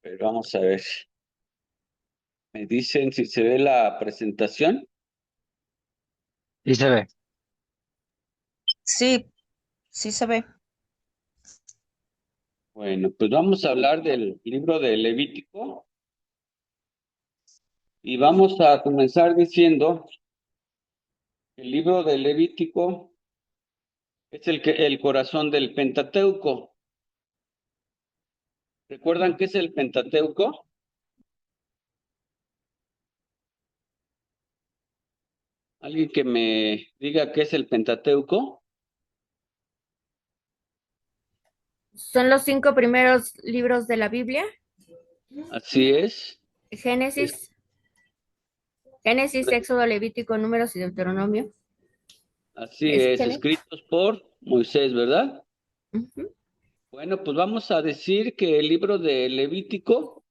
Pero vamos a ver. Me dicen si se ve la presentación. Sí se ve. Sí, sí se ve. Bueno, pues vamos a hablar del libro de Levítico y vamos a comenzar diciendo que el libro de Levítico es el corazón del Pentateuco. ¿Recuerdan qué es el Pentateuco? ¿Alguien que me diga qué es el Pentateuco? Son los 5 primeros libros de la Biblia. Así es. Es- Génesis, Génesis, Éxodo, Levítico, Números y Deuteronomio. Así ¿Es es, Génesis? escritos por Moisés, ¿verdad? Ujú. Bueno, pues vamos a decir que el libro de Levítico,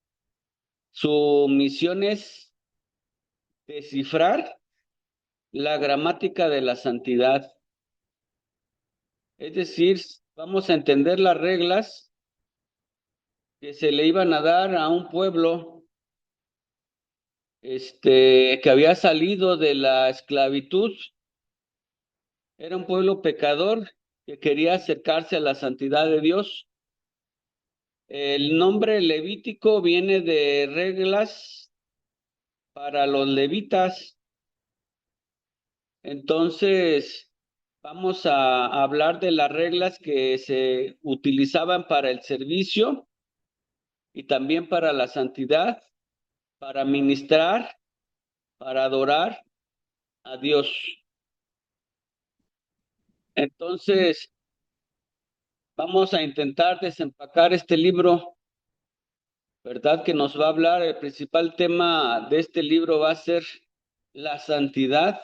su misión es descifrar la gramática de la santidad. Es decir, vamos a entender las reglas que se le iban a dar a un pueblo, que había salido de la esclavitud. Era un pueblo pecador que quería acercarse a la santidad de Dios. El nombre levítico viene de reglas para los levitas. Entonces, vamos a hablar de las reglas que se utilizaban para el servicio y también para la santidad, para ministrar, para adorar a Dios. Entonces, vamos a intentar desempacar este libro, ¿verdad? Que nos va a hablar, el principal tema de este libro va a ser la santidad,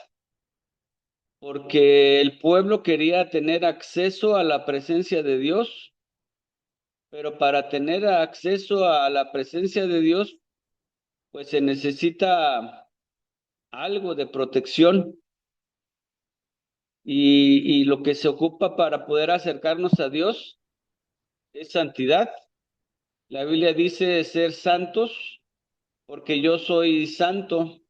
porque el pueblo quería tener acceso a la presencia de Dios, pero para tener acceso a la presencia de Dios, pues se necesita algo de protección y lo que se ocupa para poder acercarnos a Dios es santidad. La Biblia dice ser santos porque yo soy santo.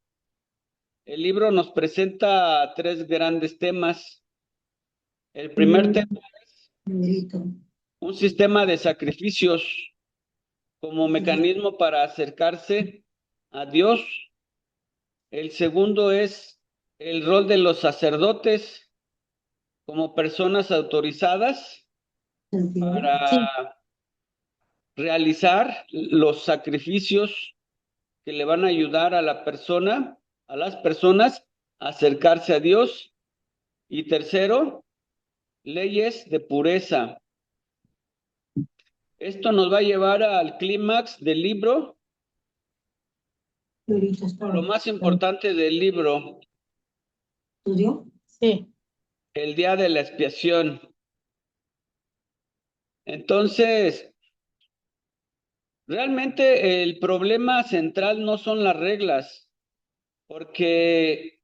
El libro nos presenta tres grandes temas. El primer tema, un sistema de sacrificios como mecanismo para acercarse a Dios. El segundo es el rol de los sacerdotes como personas autorizadas para realizar los sacrificios que le van a ayudar a la persona, a las personas, a acercarse a Dios. Y tercero, leyes de pureza. Esto nos va a llevar al clímax del libro, o lo más importante del libro, ¿Estudió? Sí. el día de la expiación. Entonces, realmente el problema central no son las reglas, porque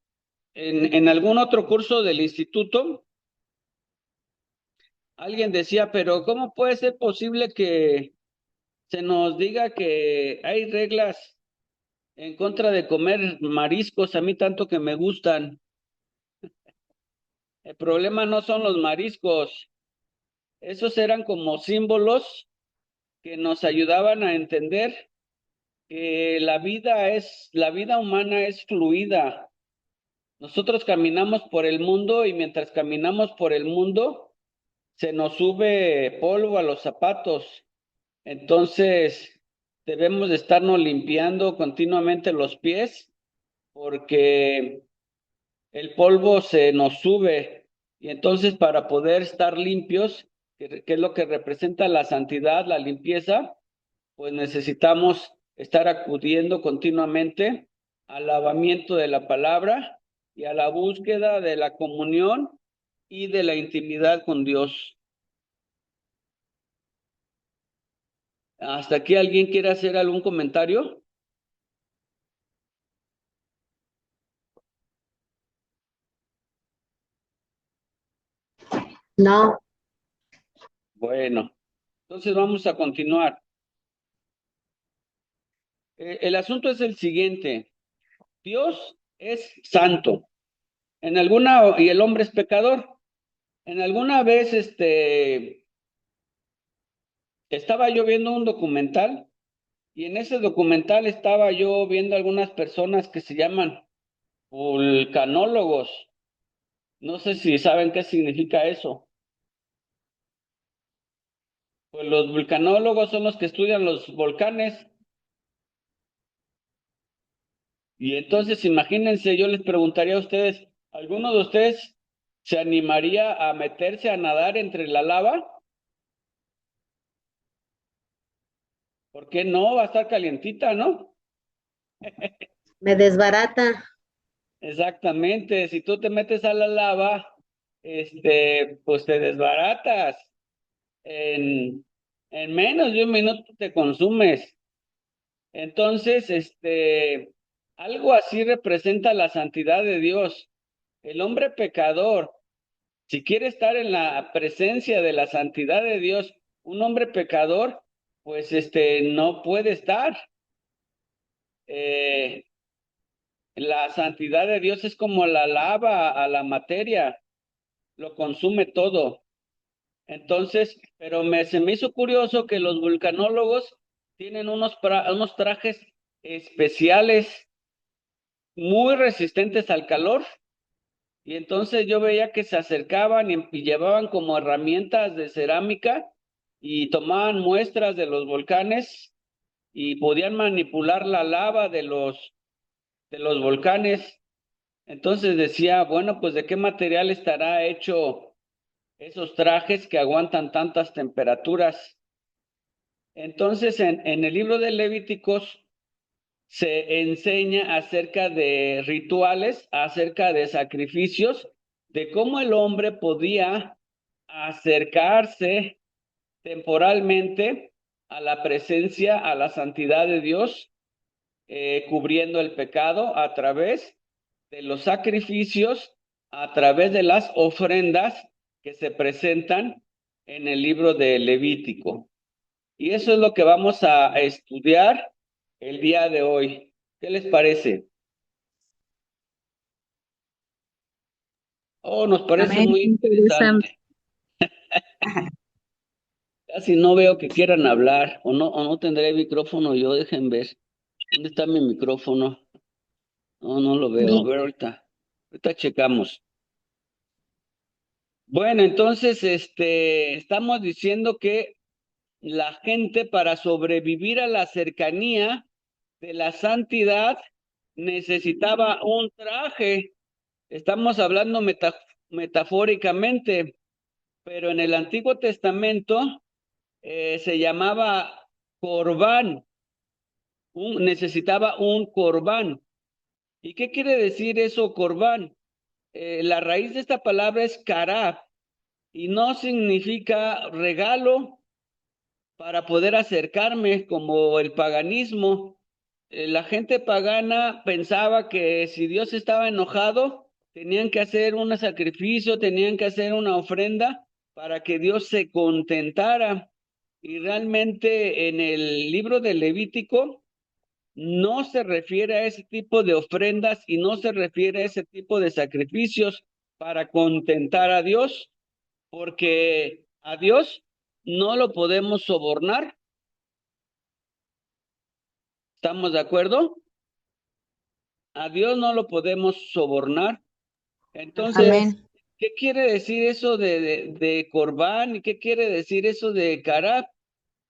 en algún otro curso del instituto, alguien decía, pero ¿cómo puede ser posible que se nos diga que hay reglas en contra de comer mariscos, a mí tanto que me gustan? El problema no son los mariscos, esos eran como símbolos que nos ayudaban a entender que la vida humana es fluida. Nosotros caminamos por el mundo y mientras caminamos por el mundo se nos sube polvo a los zapatos. Entonces, debemos de estarnos limpiando continuamente los pies porque el polvo se nos sube y entonces para poder estar limpios, que es lo que representa la santidad, la limpieza, pues necesitamos estar acudiendo continuamente al lavamiento de la palabra y a la búsqueda de la comunión y de la intimidad con Dios. ¿Hasta aquí alguien quiere hacer algún comentario? No. Bueno, entonces vamos a continuar. El asunto es el siguiente. Dios es santo. Y el hombre es pecador. En alguna vez, estaba yo viendo un documental y en ese documental estaba yo viendo algunas personas que se llaman vulcanólogos. No sé si saben qué significa eso. Pues los vulcanólogos son los que estudian los volcanes. Y entonces, imagínense, yo les preguntaría a ustedes, ¿alguno de ustedes se animaría a meterse a nadar entre la lava? ¿Por qué no? Va a estar calientita, ¿no? Me desbarata. Exactamente, si tú te metes a la lava, pues te desbaratas. En, en menos de un minuto te consumes. Entonces, algo así representa la santidad de Dios. El hombre pecador, si quiere estar en la presencia de la santidad de Dios, un hombre pecador, pues no puede estar. Eh, la santidad de Dios es como la lava a la materia, lo consume todo. Entonces, pero se me hizo curioso que los vulcanólogos tienen unos trajes especiales muy resistentes al calor. Y entonces yo veía que se acercaban y llevaban como herramientas de cerámica y tomaban muestras de los volcanes y podían manipular la lava de los volcanes. Entonces decía, bueno, pues ¿de qué material estará hecho esos trajes que aguantan tantas temperaturas? Entonces, en el libro de Levíticos se enseña acerca de rituales, acerca de sacrificios, de cómo el hombre podía acercarse temporalmente a la presencia, a la santidad de Dios, cubriendo el pecado a través de los sacrificios, a través de las ofrendas que se presentan en el libro de Levítico. Y eso es lo que vamos a estudiar el día de hoy. ¿Qué les parece? Oh, nos parece Amén. muy Interesante. interesante. Casi no veo que quieran hablar, o no tendré micrófono yo, dejen ver. ¿Dónde está mi micrófono? No, no lo veo. A ver, ahorita checamos. Bueno, entonces, estamos diciendo que la gente para sobrevivir a la cercanía de la santidad necesitaba un traje. Estamos hablando metafóricamente, pero en el Antiguo Testamento se llamaba corbán, necesitaba un corbán. ¿Y qué quiere decir eso, corbán? La raíz de esta palabra es cará y no significa regalo para poder acercarme como el paganismo. La gente pagana pensaba que si Dios estaba enojado, tenían que hacer un sacrificio, tenían que hacer una ofrenda para que Dios se contentara. Y realmente en el libro de Levítico no se refiere a ese tipo de ofrendas y no se refiere a ese tipo de sacrificios para contentar a Dios, porque a Dios no lo podemos sobornar. ¿Estamos de acuerdo? A Dios no lo podemos sobornar. Entonces, Amén. ¿qué quiere decir eso de Corbán y qué quiere decir eso de Carab?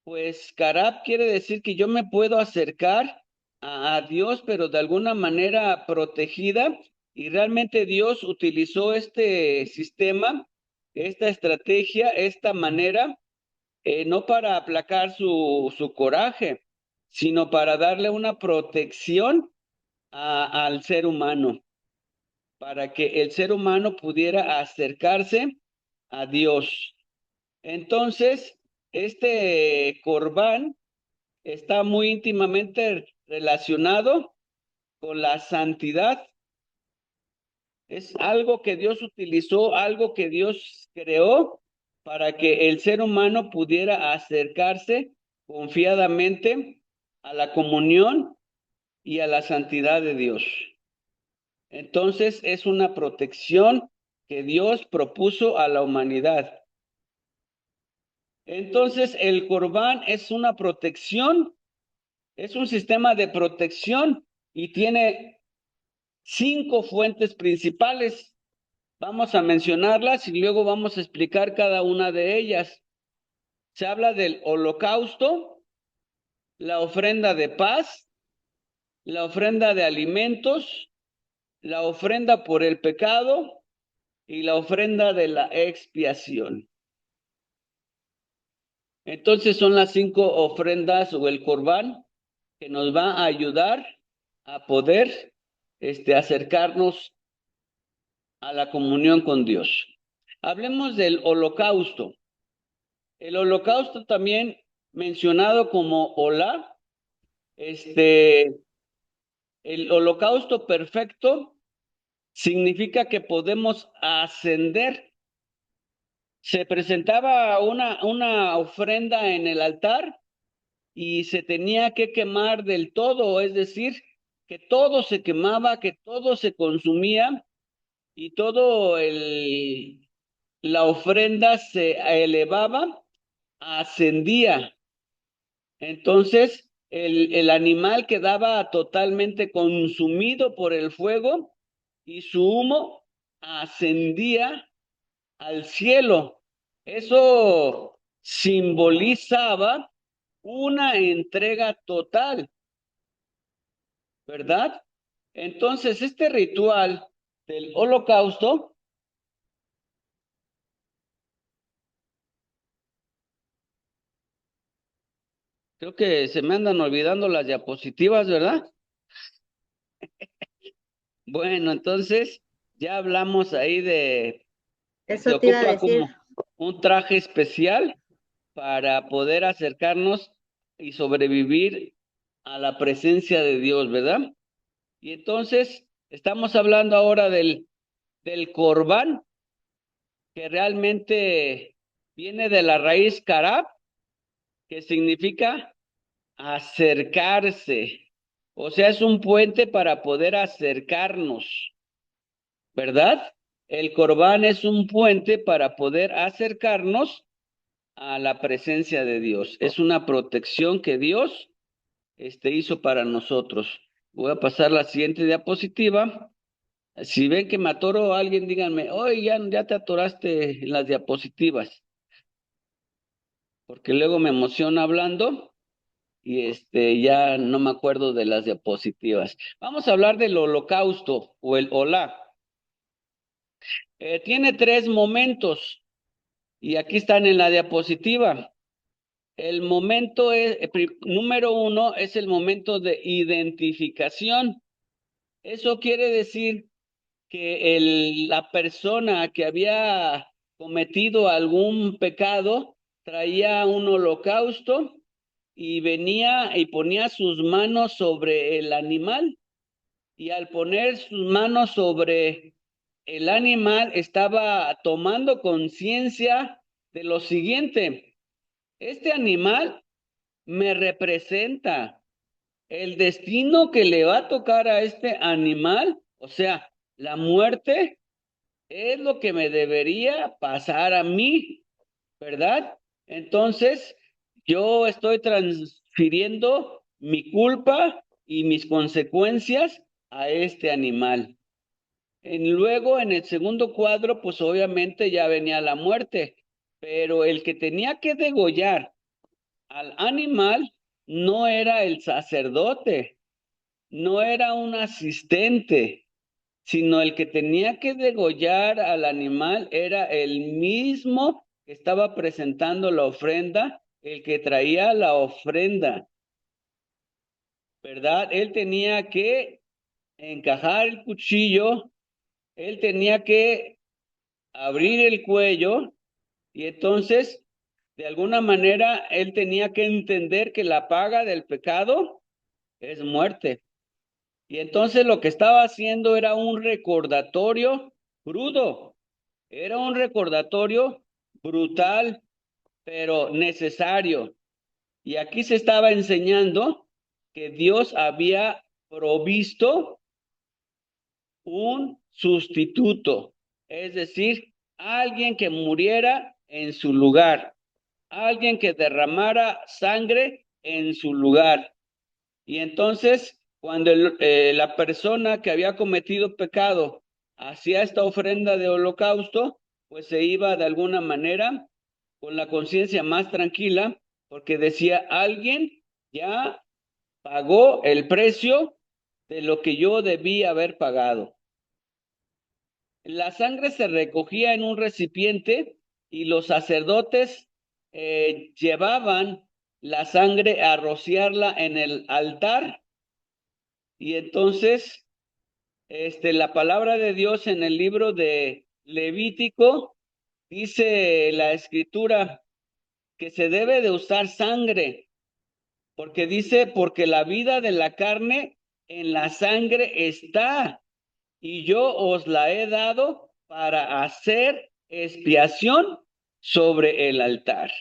Pues Carab quiere decir que yo me puedo acercar a Dios, pero de alguna manera protegida, y realmente Dios utilizó este sistema, esta estrategia, esta manera, no para aplacar su coraje, sino para darle una protección al ser humano, para que el ser humano pudiera acercarse a Dios. Entonces, este Corbán está muy íntimamente relacionado con la santidad. Es algo que Dios utilizó, algo que Dios creó para que el ser humano pudiera acercarse confiadamente a la comunión y a la santidad de Dios. Entonces es una protección que Dios propuso a la humanidad. Entonces el Corbán es una protección, es un sistema de protección y tiene 5 fuentes principales. Vamos a mencionarlas y luego vamos a explicar cada una de ellas. Se habla del holocausto, la ofrenda de paz, la ofrenda de alimentos, la ofrenda por el pecado y la ofrenda de la expiación. Entonces son las 5 ofrendas o el Corbán que nos va a ayudar a poder acercarnos a la comunión con Dios. Hablemos del holocausto. El holocausto también mencionado como Olá, el holocausto perfecto significa que podemos ascender. Se presentaba una ofrenda en el altar y se tenía que quemar del todo, es decir, que todo se quemaba, que todo se consumía y la ofrenda se elevaba, ascendía. Entonces, el animal quedaba totalmente consumido por el fuego y su humo ascendía al cielo. Eso simbolizaba una entrega total, ¿verdad? Entonces, este ritual del holocausto creo que se me andan olvidando las diapositivas, ¿verdad? Bueno, entonces ya hablamos ahí de que se Eso te iba a ocupa decir. como un traje especial para poder acercarnos y sobrevivir a la presencia de Dios, ¿verdad? Y entonces estamos hablando ahora del Corbán, que realmente viene de la raíz karab, que significa acercarse. O sea, es un puente para poder acercarnos, ¿verdad? El Corbán es un puente para poder acercarnos a la presencia de Dios. Es una protección que Dios hizo para nosotros. Voy a pasar la siguiente diapositiva. Si ven que me atoro, alguien díganme, oye, ya te atoraste en las diapositivas, porque luego me emociona hablando y ya no me acuerdo de las diapositivas. Vamos a hablar del holocausto o el Olá. Tiene 3 momentos y aquí están en la diapositiva. El momento número 1 es el momento de identificación. Eso quiere decir que la persona que había cometido algún pecado traía un holocausto y venía y ponía sus manos sobre el animal, y al poner sus manos sobre el animal estaba tomando conciencia de lo siguiente: este animal me representa. El destino que le va a tocar a este animal, o sea, la muerte, es lo que me debería pasar a mí, ¿verdad? Entonces, yo estoy transfiriendo mi culpa y mis consecuencias a este animal. Luego, en el segundo cuadro, pues obviamente ya venía la muerte, pero el que tenía que degollar al animal no era el sacerdote, no era un asistente, sino el que tenía que degollar al animal era el mismo que estaba presentando la ofrenda, el que traía la ofrenda, ¿verdad? Él tenía que encajar el cuchillo, él tenía que abrir el cuello y entonces, de alguna manera, él tenía que entender que la paga del pecado es muerte. Y entonces lo que estaba haciendo era un recordatorio crudo, era un recordatorio brutal, pero necesario. Y aquí se estaba enseñando que Dios había provisto un sustituto, es decir, alguien que muriera en su lugar, alguien que derramara sangre en su lugar. Y entonces, cuando la persona que había cometido pecado hacía esta ofrenda de holocausto, pues se iba de alguna manera con la conciencia más tranquila, porque decía, alguien ya pagó el precio de lo que yo debía haber pagado. La sangre se recogía en un recipiente y los sacerdotes llevaban la sangre a rociarla en el altar. Y entonces, la palabra de Dios en el libro de Levítico dice la escritura que se debe de usar sangre, porque dice, porque la vida de la carne en la sangre está, y yo os la he dado para hacer expiación sobre el altar.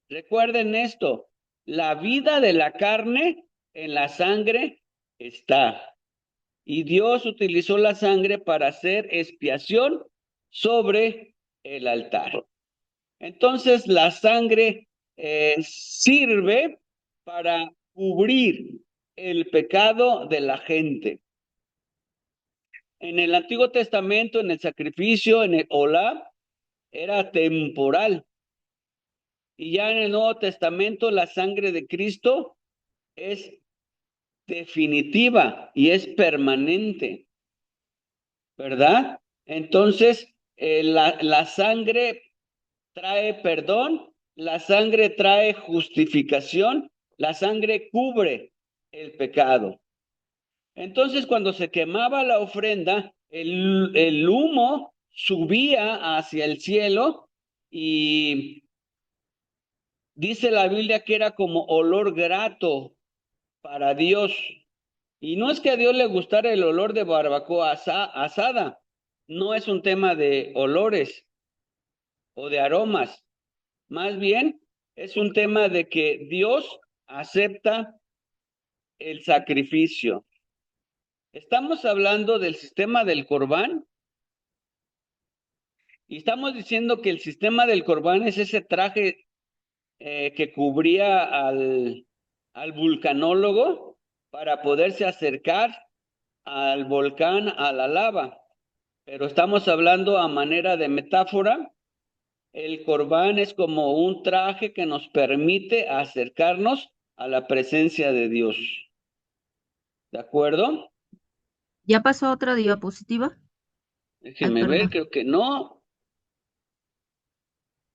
Recuerden esto, la vida de la carne en la sangre está. Y Dios utilizó la sangre para hacer expiación sobre el altar. Entonces la sangre sirve para cubrir el pecado de la gente. En el Antiguo Testamento, en el sacrificio, en el olá, era temporal. Y ya en el Nuevo Testamento, la sangre de Cristo es definitiva y es permanente, ¿verdad? Entonces, la sangre trae perdón, la sangre trae justificación, la sangre cubre el pecado. Entonces, cuando se quemaba la ofrenda, el humo subía hacia el cielo y dice la Biblia que era como olor grato para Dios. Y no es que a Dios le gustara el olor de barbacoa asada, no es un tema de olores o de aromas, más bien es un tema de que Dios acepta el sacrificio. Estamos hablando del sistema del Corbán y estamos diciendo que el sistema del Corbán es ese traje que cubría al vulcanólogo para poderse acercar al volcán, a la lava. Pero estamos hablando a manera de metáfora. El Corbán es como un traje que nos permite acercarnos a la presencia de Dios. ¿De acuerdo? ¿Ya pasó otra diapositiva? Ay, Déjenme ver, perdón. creo que no.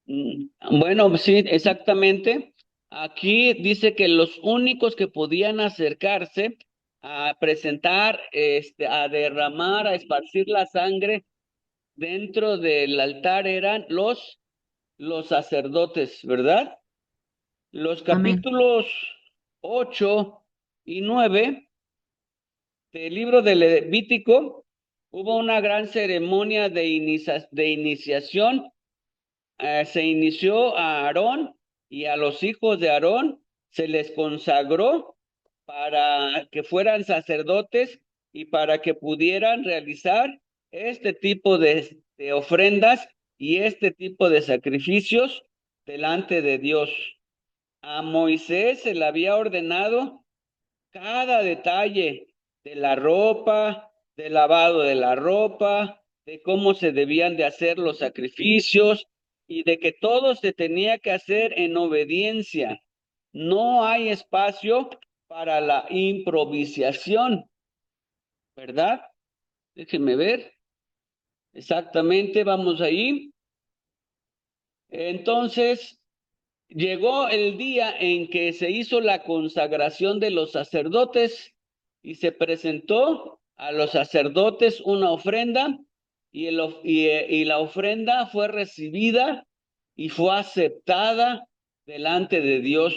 Bueno, sí, exactamente. Aquí dice que los únicos que podían acercarse a presentar, a derramar, a esparcir la sangre dentro del altar eran los sacerdotes, ¿verdad? Los Amén. capítulos 8 y 9 del libro de Levítico hubo una gran ceremonia de iniciación. Se inició a Aarón y a los hijos de Aarón se les consagró para que fueran sacerdotes y para que pudieran realizar este tipo de ofrendas y este tipo de sacrificios delante de Dios. A Moisés se le había ordenado cada detalle de la ropa, del lavado de la ropa, de cómo se debían de hacer los sacrificios y de que todo se tenía que hacer en obediencia. No hay espacio para la improvisación, ¿verdad? Déjenme ver. Exactamente, vamos ahí. Entonces, llegó el día en que se hizo la consagración de los sacerdotes y se presentó a los sacerdotes una ofrenda y la ofrenda fue recibida y fue aceptada delante de Dios.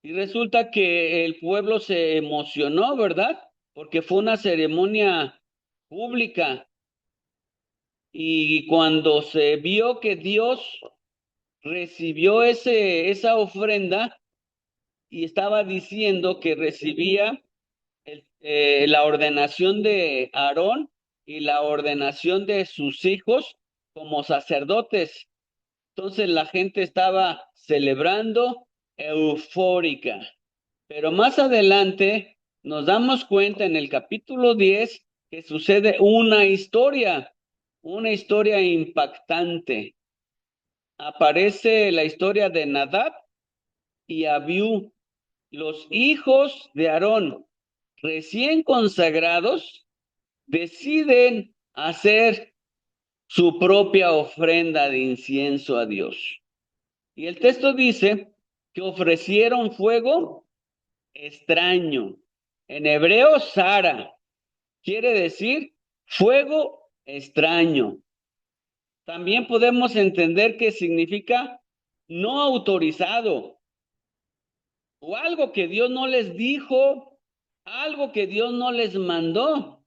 Y resulta que el pueblo se emocionó, ¿verdad? Porque fue una ceremonia pública. Y cuando se vio que Dios recibió esa ofrenda, y estaba diciendo que recibía la ordenación de Aarón y la ordenación de sus hijos como sacerdotes. Entonces la gente estaba celebrando eufórica. Pero más adelante nos damos cuenta en el capítulo 10 que sucede una historia impactante. Aparece la historia de Nadab y Abiú, los hijos de Aarón, recién consagrados, deciden hacer su propia ofrenda de incienso a Dios. Y el texto dice que ofrecieron fuego extraño. En hebreo, Sara, quiere decir fuego extraño. También podemos entender que significa no autorizado, o algo que Dios no les dijo, algo que Dios no les mandó.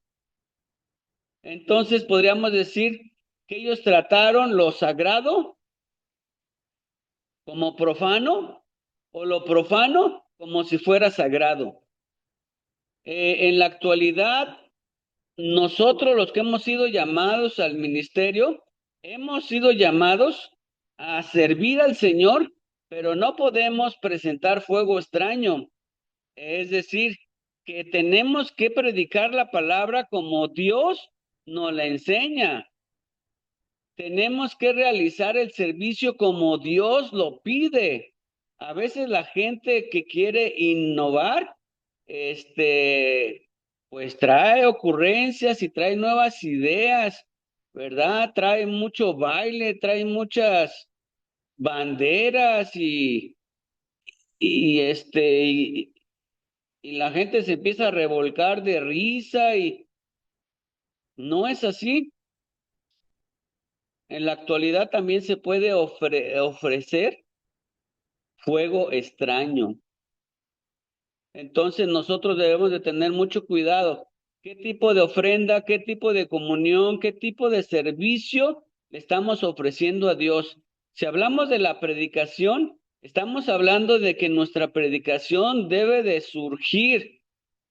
Entonces podríamos decir que ellos trataron lo sagrado como profano o lo profano como si fuera sagrado. En la actualidad, nosotros los que hemos sido llamados al ministerio, hemos sido llamados a servir al Señor, pero no podemos presentar fuego extraño. Es decir, que tenemos que predicar la palabra como Dios nos la enseña. Tenemos que realizar el servicio como Dios lo pide. A veces la gente que quiere innovar, pues trae ocurrencias y trae nuevas ideas, ¿verdad? Trae mucho baile, trae muchas banderas y, y la gente se empieza a revolcar de risa y no es así. En la actualidad también se puede ofrecer fuego extraño. Entonces nosotros debemos de tener mucho cuidado. ¿Qué tipo de ofrenda, qué tipo de comunión, qué tipo de servicio le estamos ofreciendo a Dios? Si hablamos de la predicación, estamos hablando de que nuestra predicación debe de surgir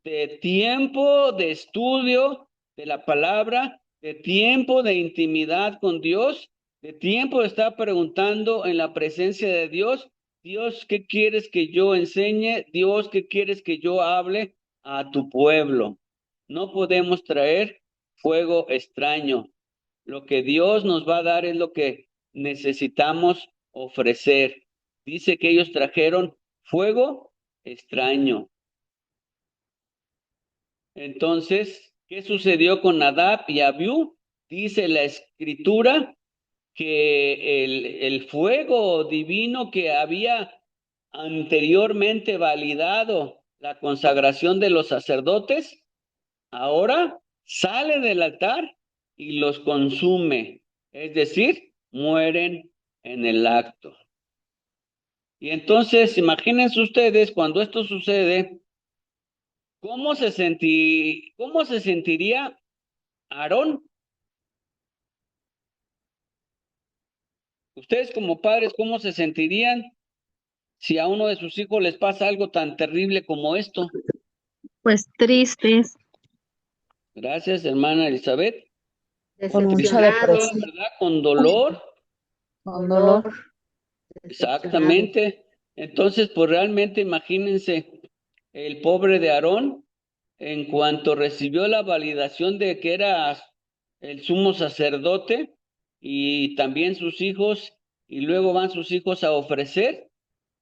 de tiempo de estudio de la palabra, de tiempo de intimidad con Dios, de tiempo de estar preguntando en la presencia de Dios. Dios, ¿qué quieres que yo enseñe? Dios, ¿qué quieres que yo hable a tu pueblo? No podemos traer fuego extraño. Lo que Dios nos va a dar es lo que necesitamos ofrecer. Dice que ellos trajeron fuego extraño. Entonces, ¿qué sucedió con Nadab y Abiú? Dice la escritura que el fuego divino que había anteriormente validado la consagración de los sacerdotes, ahora sale del altar y los consume, es decir, mueren en el acto. Y entonces, imagínense ustedes, cuando esto sucede, ¿cómo se sentiría Aarón? Ustedes como padres, ¿cómo se sentirían si a uno de sus hijos les pasa algo tan terrible como esto? Pues tristes, Gracias, hermana Elizabeth. Con mucha decepcionados, Tristeza, depresión, ¿verdad? Con dolor. con dolor. dolor, decepcionados. Exactamente. Entonces, pues realmente imagínense el pobre de Aarón, en cuanto recibió la validación de que era el sumo sacerdote y también sus hijos, y luego van sus hijos a ofrecer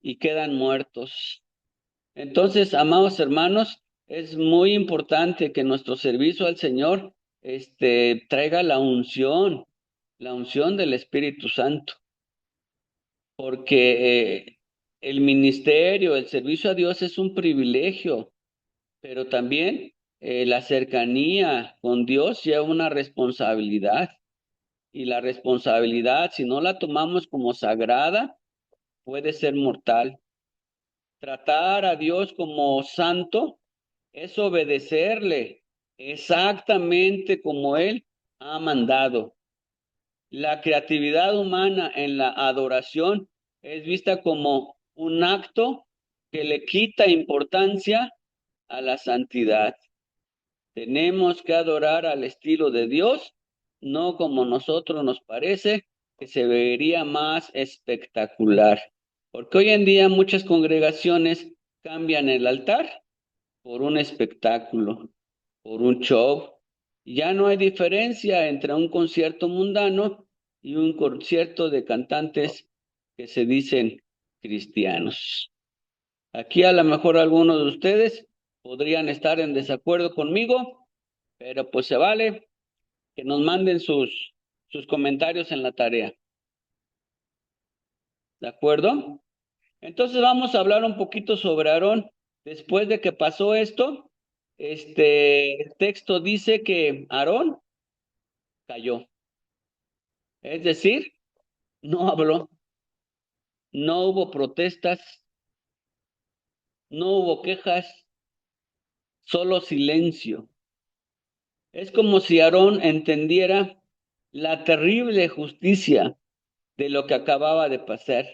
y quedan muertos. Entonces, amados hermanos, es muy importante que nuestro servicio al Señor, traiga la unción del Espíritu Santo, porque el ministerio, el servicio a Dios es un privilegio, pero también la cercanía con Dios lleva una responsabilidad, y la responsabilidad, si no la tomamos como sagrada, puede ser mortal. Tratar a Dios como santo es obedecerle exactamente como Él ha mandado. La creatividad humana en la adoración es vista como un acto que le quita importancia a la santidad. Tenemos que adorar al estilo de Dios, no como nosotros nos parece, que se vería más espectacular. Porque hoy en día muchas congregaciones cambian el altar por un espectáculo, por un show. Ya no hay diferencia entre un concierto mundano y un concierto de cantantes que se dicen cristianos. Aquí a lo mejor algunos de ustedes podrían estar en desacuerdo conmigo, pero pues se vale que nos manden sus comentarios en la tarea. ¿De acuerdo? Entonces vamos a hablar un poquito sobre Aarón. Después de que pasó esto, el texto dice que Aarón cayó. Es decir, no habló, no hubo protestas, no hubo quejas, solo silencio. Es como si Aarón entendiera la terrible justicia de lo que acababa de pasar.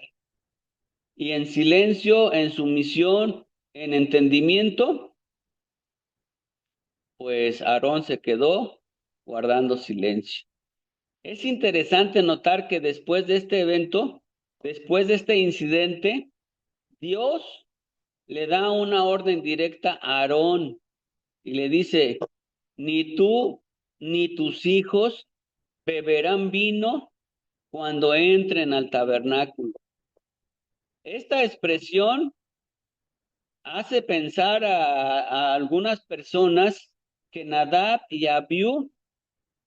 Y en silencio, en sumisión, en entendimiento, pues Aarón se quedó guardando silencio. Es interesante notar que después de este evento, después de este incidente, Dios le da una orden directa a Aarón y le dice, ni tú ni tus hijos beberán vino cuando entren al tabernáculo. Esta expresión hace pensar a algunas personas que Nadab y Abiú,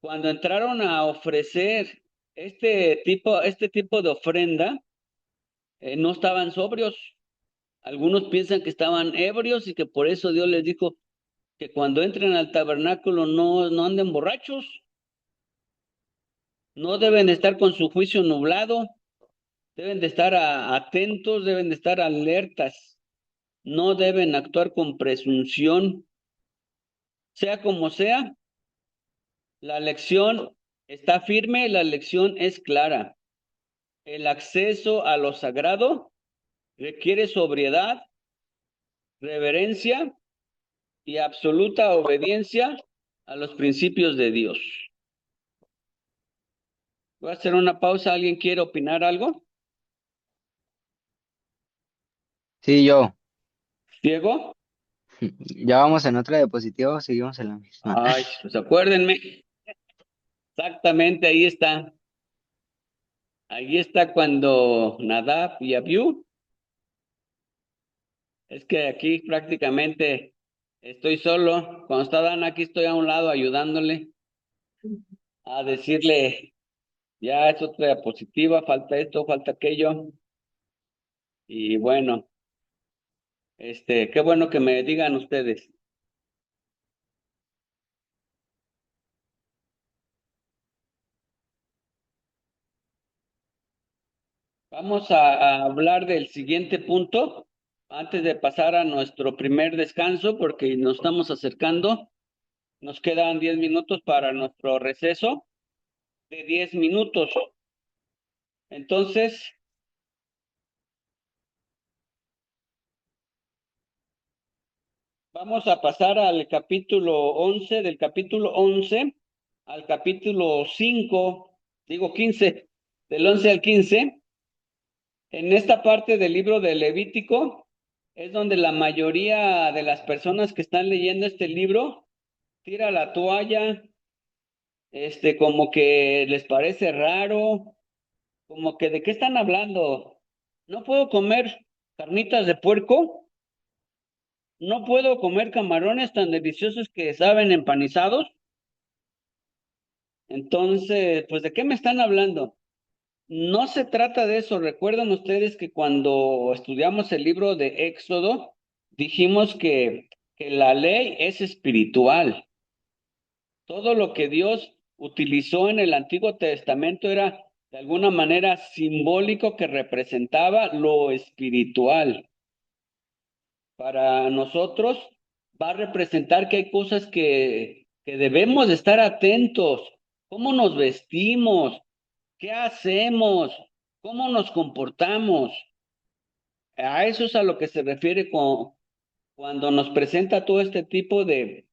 cuando entraron a ofrecer este tipo de ofrenda, no estaban sobrios. Algunos piensan que estaban ebrios y que por eso Dios les dijo que cuando entren al tabernáculo no anden borrachos, no deben estar con su juicio nublado, deben de estar atentos, deben de estar alertas, no deben actuar con presunción. Sea como sea, la lección está firme, la lección es clara. El acceso a lo sagrado requiere sobriedad, reverencia y absoluta obediencia a los principios de Dios. Voy a hacer una pausa. ¿Alguien quiere opinar algo? Sí, yo. ¿Diego? Ya vamos en otra diapositiva, seguimos en la misma. Ay, pues acuérdenme. Exactamente, ahí está. Ahí está cuando Nadab y Abiú. Es que aquí prácticamente estoy solo. Cuando está Dana, aquí estoy a un lado ayudándole a decirle, ya es otra diapositiva, falta esto, falta aquello. Y bueno, qué bueno que me digan ustedes. Vamos a hablar del siguiente punto antes de pasar a nuestro primer descanso, porque nos estamos acercando. Nos quedan 10 minutos para nuestro receso de 10 minutos. Entonces, vamos a pasar al capítulo 11, del capítulo 11 al capítulo 5, digo 15, del 11 al 15. En esta parte del libro de Levítico es donde la mayoría de las personas que están leyendo este libro tira la toalla, como que les parece raro, como que de qué están hablando. No puedo comer carnitas de puerco, no puedo comer camarones tan deliciosos que saben empanizados. Entonces, pues, ¿de qué me están hablando? No se trata de eso. Recuerdan ustedes que cuando estudiamos el libro de Éxodo, dijimos que la ley es espiritual. Todo lo que Dios utilizó en el Antiguo Testamento era de alguna manera simbólico que representaba lo espiritual. Para nosotros va a representar que hay cosas que debemos de estar atentos. ¿Cómo nos vestimos? ¿Qué hacemos? ¿Cómo nos comportamos? A eso es a lo que se refiere cuando nos presenta todo este tipo de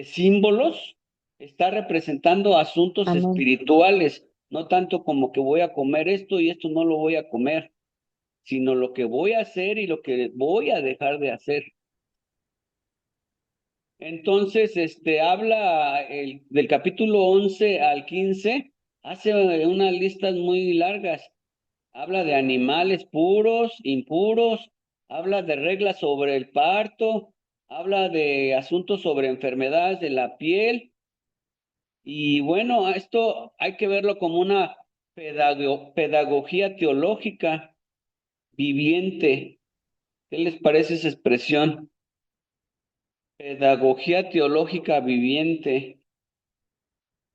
símbolos, está representando asuntos Amén. espirituales, no tanto como que voy a comer esto y esto no lo voy a comer, sino lo que voy a hacer y lo que voy a dejar de hacer. Entonces, habla del capítulo 11 al 15, hace unas listas muy largas. Habla de animales puros, impuros, habla de reglas sobre el parto, habla de asuntos sobre enfermedades de la piel. Y bueno, esto hay que verlo como una pedagogía teológica viviente. ¿Qué les parece esa expresión? Pedagogía teológica viviente.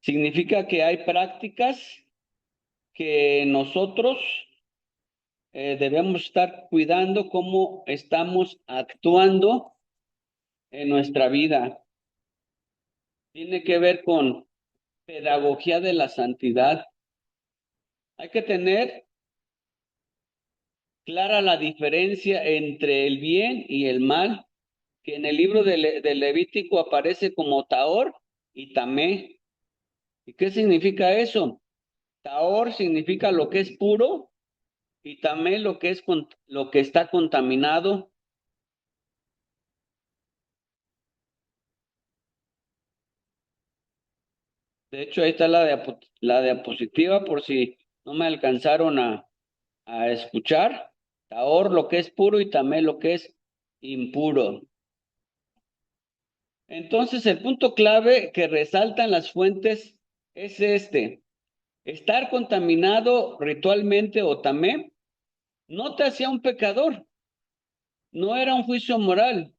Significa que hay prácticas que nosotros debemos estar cuidando cómo estamos actuando en nuestra vida. Tiene que ver con pedagogía de la santidad. Hay que tener clara la diferencia entre el bien y el mal, que en el libro de Levítico aparece como Taor y Tamé. ¿Y qué significa eso? Taor significa lo que es puro y Tamé lo que es lo que está contaminado. De hecho, ahí está la diapositiva por si no me alcanzaron a escuchar. Taor lo que es puro y Tamé lo que es impuro. Entonces, el punto clave que resaltan las fuentes es este. Estar contaminado ritualmente o tamé no te hacía un pecador, no era un juicio moral.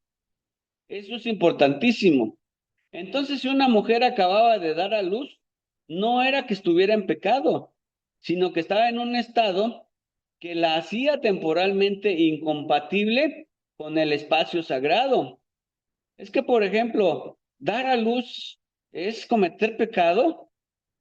Eso es importantísimo. Entonces, si una mujer acababa de dar a luz, no era que estuviera en pecado, sino que estaba en un estado que la hacía temporalmente incompatible con el espacio sagrado. Es que, por ejemplo, dar a luz es cometer pecado.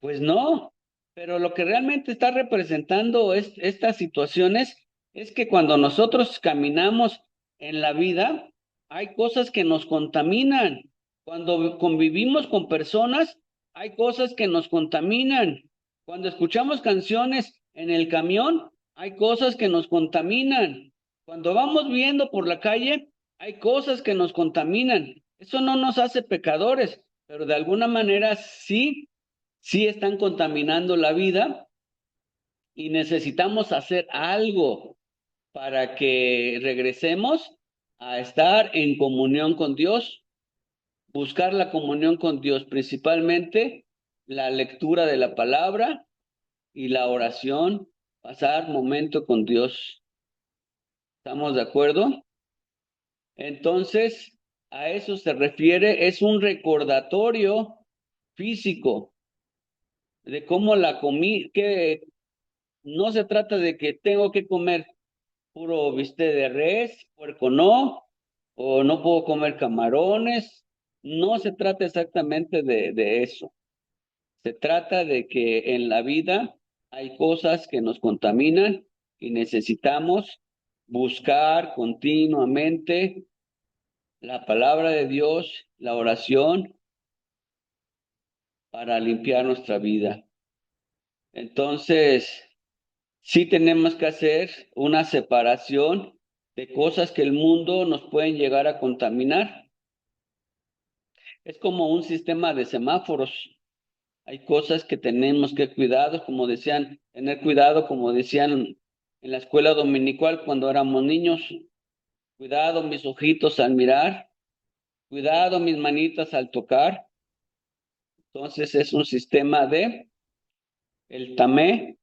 Pues no, pero lo que realmente está representando estas situaciones es que cuando nosotros caminamos en la vida, hay cosas que nos contaminan. Cuando convivimos con personas, hay cosas que nos contaminan. Cuando escuchamos canciones en el camión, hay cosas que nos contaminan. Cuando vamos viendo por la calle, hay cosas que nos contaminan. Eso no nos hace pecadores, pero de alguna manera sí están contaminando la vida y necesitamos hacer algo para que regresemos a estar en comunión con Dios, buscar la comunión con Dios, principalmente la lectura de la palabra y la oración, pasar momento con Dios. ¿Estamos de acuerdo? Entonces, a eso se refiere, es un recordatorio físico de cómo la comida, que no se trata de que tengo que comer puro bistec de res, puerco no, o no puedo comer camarones. No se trata exactamente de eso. Se trata de que en la vida hay cosas que nos contaminan y necesitamos buscar continuamente la palabra de Dios, la oración, para limpiar nuestra vida. Entonces, sí tenemos que hacer una separación de cosas que el mundo nos pueden llegar a contaminar. Es como un sistema de semáforos. Hay cosas que tenemos que cuidar, como decían, tener cuidado, como decían en la escuela dominical cuando éramos niños. Cuidado mis ojitos al mirar, cuidado mis manitas al tocar. Entonces es un sistema de el tamé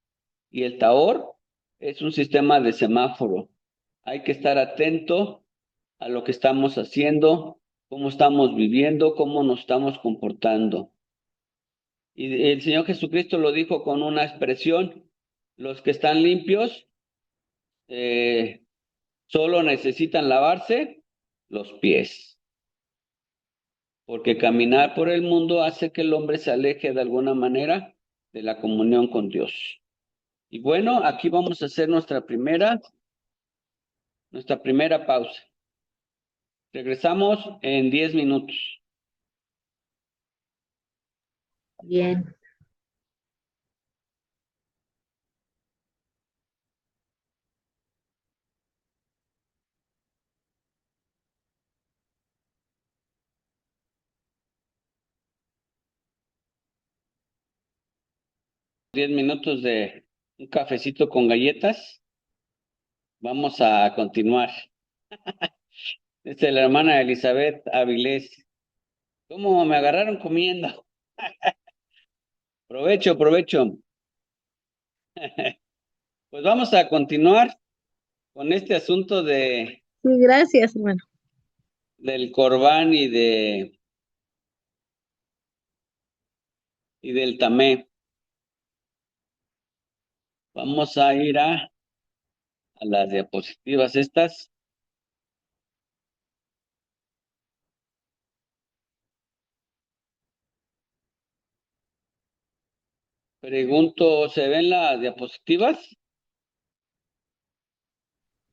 y el taor, es un sistema de semáforo. Hay que estar atento a lo que estamos haciendo, cómo estamos viviendo, cómo nos estamos comportando. Y el Señor Jesucristo lo dijo con una expresión: los que están limpios solo necesitan lavarse los pies, porque caminar por el mundo hace que el hombre se aleje de alguna manera de la comunión con Dios. Y bueno, aquí vamos a hacer nuestra primera nuestra primera pausa. Regresamos en 10 minutos. Bien. Diez minutos de un cafecito con galletas. Vamos a continuar. Esta es la hermana Elizabeth Avilés. ¿Cómo me agarraron comiendo? Provecho, provecho. Pues vamos a continuar con este asunto Sí, gracias, hermano. del Corbán y del Tamé. Vamos a ir a las diapositivas estas. Pregunto, ¿se ven las diapositivas?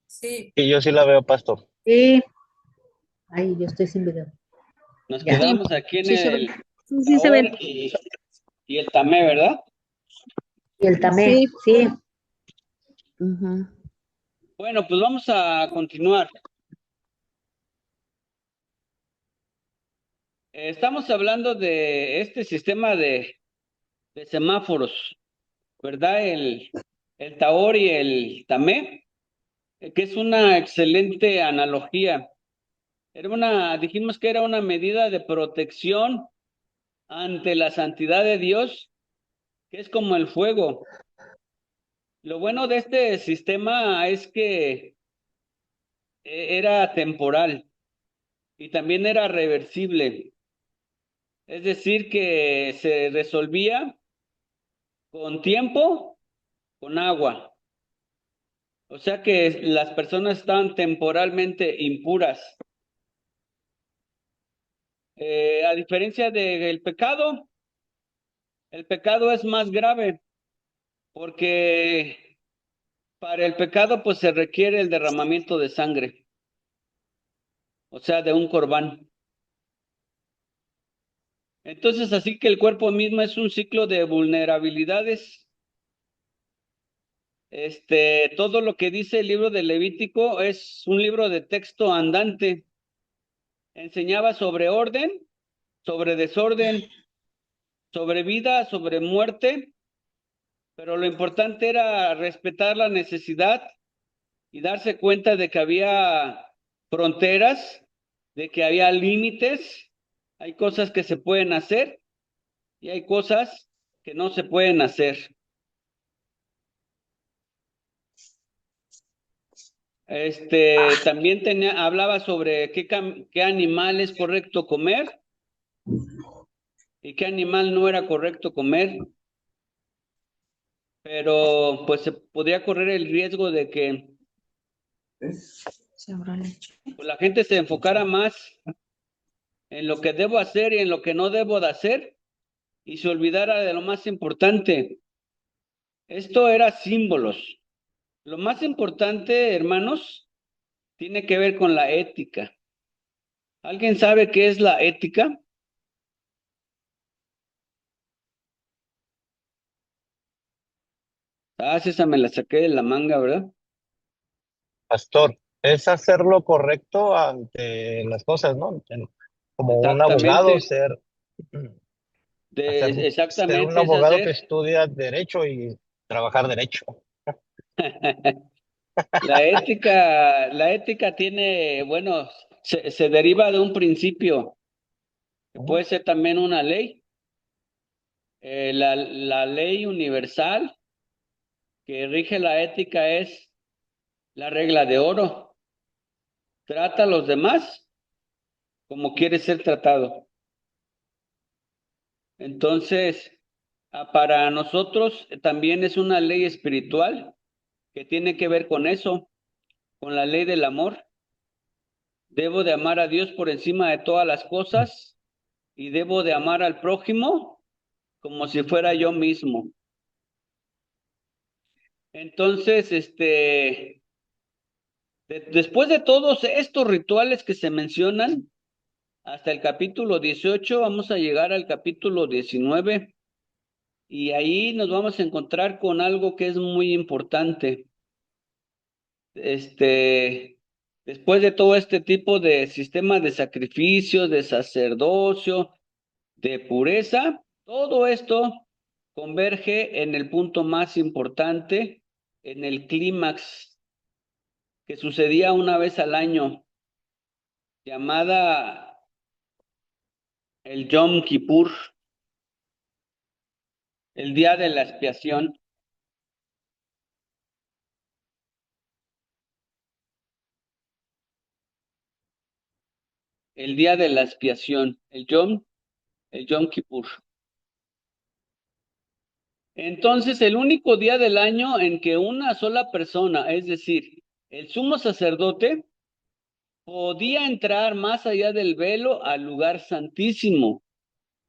Sí. Y yo sí la veo, pastor. Sí. Ay, yo estoy sin video. Nos Ya. quedamos aquí en Sí, se ve. el Sí, se ve. Taor y el Tamé, ¿verdad? Y el tamé, sí. Ujú. Bueno, pues vamos a continuar. Estamos hablando de este sistema de semáforos, ¿verdad? El Taor y el Tamé, que es una excelente analogía. Dijimos que era una medida de protección ante la santidad de Dios, que es como el fuego. Lo bueno de este sistema es que era temporal y también era reversible. Es decir, que se resolvía con tiempo, con agua. O sea que las personas estaban temporalmente impuras. A diferencia del pecado, el pecado es más grave porque para el pecado pues se requiere el derramamiento de sangre, o sea, de un corbán. Entonces, así que el cuerpo mismo es un ciclo de vulnerabilidades. Todo lo que dice el libro de Levítico es un libro de texto andante. Enseñaba sobre orden, sobre desorden, sobre vida, sobre muerte, pero lo importante era respetar la necesidad y darse cuenta de que había fronteras, de que había límites, hay cosas que se pueden hacer y hay cosas que no se pueden hacer. También hablaba sobre qué animal es correcto comer y qué animal no era correcto comer, pero pues se podía correr el riesgo de que pues, la gente se enfocara más en lo que debo hacer y en lo que no debo de hacer y se olvidara de lo más importante. Esto era símbolos. Lo más importante, hermanos, tiene que ver con la ética. ¿Alguien sabe qué es la ética? Ah, sí, esa me la saqué de la manga, ¿verdad? Pastor, es hacer lo correcto ante las cosas, ¿no? Como un abogado, Exactamente. ser un Exactamente, es abogado que hacer. estudia derecho y trabajar derecho. La ética tiene, bueno, se deriva de un principio, que puede ser también una ley. La ley universal que rige la ética es la regla de oro. Trata a los demás como quieres ser tratado. Entonces, para nosotros también es una ley espiritual que tiene que ver con eso, con la ley del amor. Debo de amar a Dios por encima de todas las cosas y debo de amar al prójimo como si fuera yo mismo. Entonces, Después de todos estos rituales que se mencionan, hasta el capítulo 18, vamos a llegar al capítulo 19, y ahí nos vamos a encontrar con algo que es muy importante. Después de todo este tipo de sistemas de sacrificios, de sacerdocio, de pureza, todo esto converge en el punto más importante, en el clímax que sucedía una vez al año, llamada el Yom Kippur, el día de la expiación. El día de la expiación, el Yom Kippur. Entonces, el único día del año en que una sola persona, es decir, el sumo sacerdote, podía entrar más allá del velo al lugar santísimo,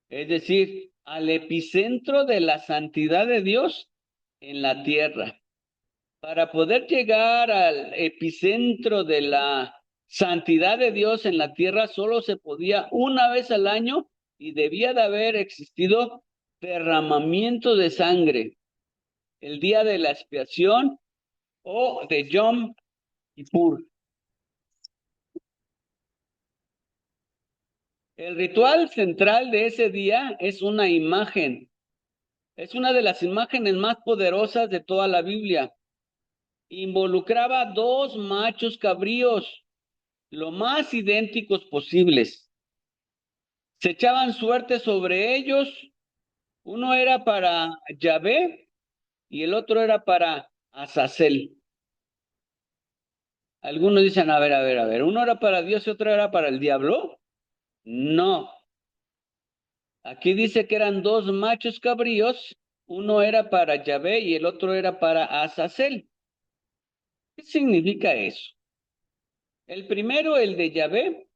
es decir, al epicentro de la santidad de Dios en la tierra. Para poder llegar al epicentro de la santidad de Dios en la tierra, solo se podía una vez al año y debía de haber existido derramamiento de sangre, el día de la expiación o de Yom Kippur. El ritual central de ese día es una imagen. Es una de las imágenes más poderosas de toda la Biblia. Involucraba dos machos cabríos, lo más idénticos posibles. Se echaban suerte sobre ellos. Uno era para Yahvé y el otro era para Azazel. Algunos dicen, a ver, ¿uno era para Dios y otro era para el diablo? No. Aquí dice que eran dos machos cabríos, uno era para Yahvé y el otro era para Azazel. ¿Qué significa eso? El primero, el de Yahvé,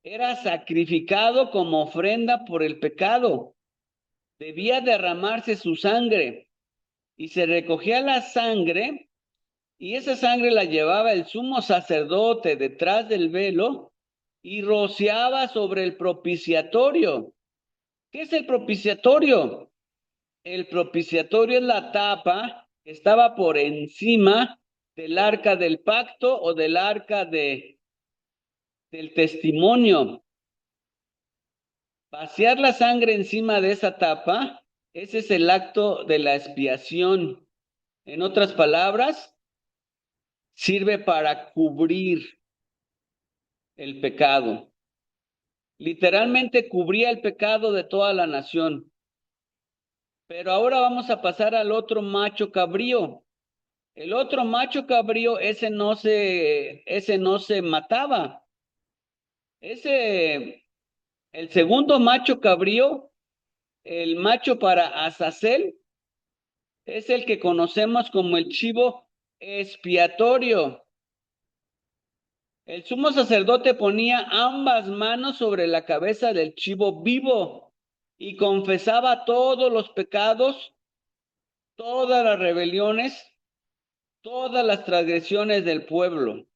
era sacrificado como ofrenda por el pecado. Debía derramarse su sangre y se recogía la sangre y esa sangre la llevaba el sumo sacerdote detrás del velo y rociaba sobre el propiciatorio. ¿Qué es el propiciatorio? El propiciatorio es la tapa que estaba por encima del arca del pacto o del arca del testimonio. Vaciar la sangre encima de esa tapa, ese es el acto de la expiación. En otras palabras, sirve para cubrir el pecado. Literalmente cubría el pecado de toda la nación. Pero ahora vamos a pasar al otro macho cabrío. El otro macho cabrío, ese no se mataba. El segundo macho cabrío, el macho para Azazel, es el que conocemos como el chivo expiatorio. El sumo sacerdote ponía ambas manos sobre la cabeza del chivo vivo y confesaba todos los pecados, todas las rebeliones, todas las transgresiones del pueblo.